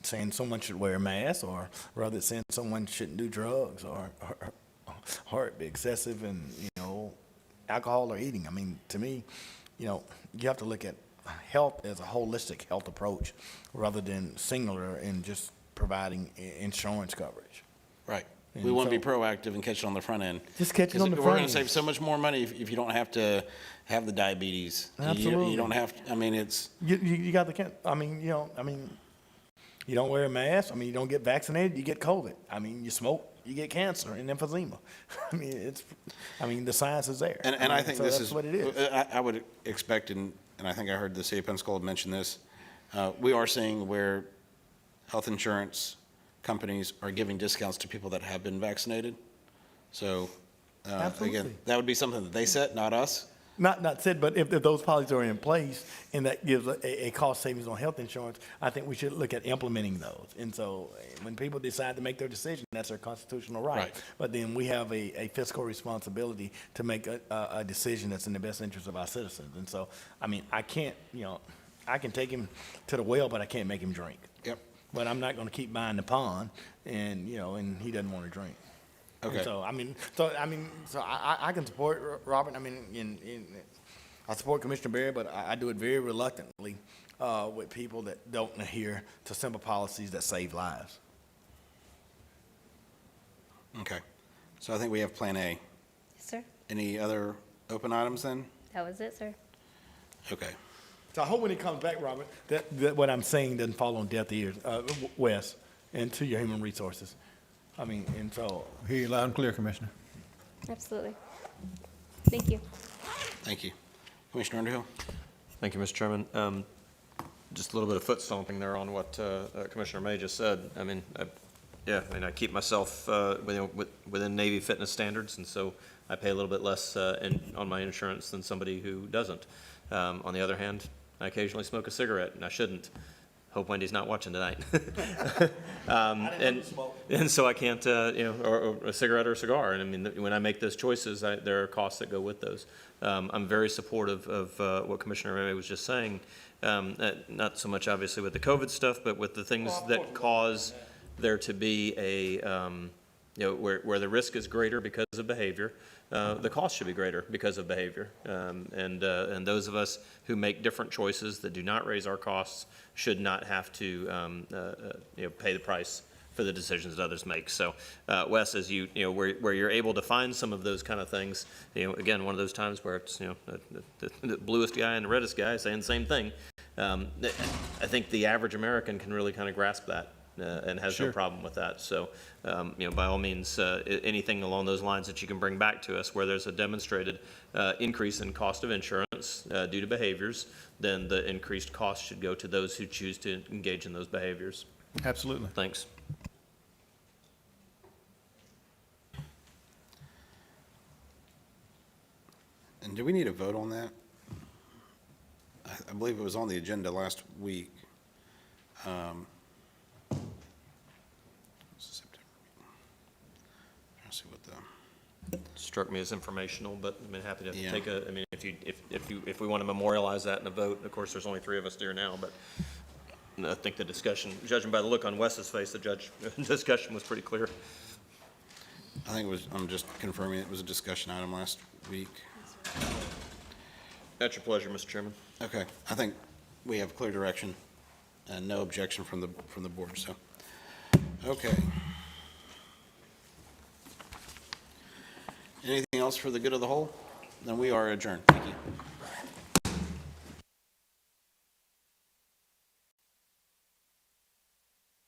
saying someone should wear a mask or whether it's saying someone shouldn't do drugs or be excessive in, alcohol or eating. I mean, to me, you have to look at health as a holistic health approach rather than singular in just providing insurance coverage. Right. And We want to be so- proactive and catch it on the front end. Just catch it 'Cause on the We're front going to end. save so much more money if you don't have to have the diabetes. You Absolutely. don't have, I mean, it's, You got you don't wear a mask. I mean, you don't get vaccinated, you get COVID. I mean, you smoke, you get cancer and emphysema. I mean, the science is there. and I think so this that's is. what it is. I would expect, and I think I heard the city of Pensacola mention this, we are seeing where health insurance companies are giving discounts to people that have been vaccinated. So, Absolutely. again, that would be something that they set, not us. Not said, but if those policies are in place and that gives a cost savings on health insurance, I think we should look at implementing those. And so when people decide to make their decision, that's their constitutional right. Right. But then we have a fiscal responsibility to make a decision that's in the best interest of our citizens. And so, I mean, I can't, I can take him to the well, but I can't make him drink. Yep. But I'm not gonna keep buying the pond and, and he doesn't wanna drink. And Okay. So I can support Robert. I mean, I support Commissioner Berry, but I do it very reluctantly with people that don't adhere to simple policies that save lives. Okay. So I think we have Plan A. Yes, sir. Any other open items then? That was it, sir. Okay. So I hope when he comes back, Robert, that what I'm saying doesn't fall on deaf ears, Wes, and to your human resources. I mean, and so. Hear you loud and clear, Commissioner. Absolutely. Thank you. Thank you. Commissioner Underhill? Thank you, Mr. Chairman. Just a little bit of foot stomping there on what Commissioner May just said. I mean, I keep myself within Navy fitness standards, and so I pay a little bit less on my insurance than somebody who doesn't. On the other hand, I occasionally smoke a cigarette, and I shouldn't. Hope Wendy's not watching tonight. And so I can't, or a cigarette or a cigar. And I mean, when I make those choices, there are costs that go with those. I'm very supportive of what Commissioner Ray was just saying. Not so much obviously with the COVID stuff, but with the things that cause there to be where the risk is greater because of behavior. The cost should be greater because of behavior. And those of us who make different choices that do not raise our costs should not have to, pay the price for the decisions that others make. So, Wes, as where you're able to find some of those kind of things, again, one of those times where it's, the bluest guy and the reddest guy saying the same thing. I think the average American can really kind of grasp that. And has no problem with that. So, by all means, anything along those lines that you can bring back to us where there's a demonstrated increase in cost of insurance due to behaviors, then the increased cost should go to those who choose to engage in those behaviors. Absolutely. Thanks. And do we need a vote on that? I believe it was on the agenda last week. September. Trying to see what the. Struck me as informational, but I'm happy to Yeah. take I mean, if we want to memorialize that in a vote, of course, there's only 3 of us there now, but I think the discussion, judging by the look on Wes's face, the discussion was pretty clear. I think it was, I'm just confirming it was a discussion item last week. At your pleasure, Mr. Chairman. Okay, I think we have clear direction and no objection from the board, so, okay. Anything else for the good of the whole? Then we are adjourned. Thank you.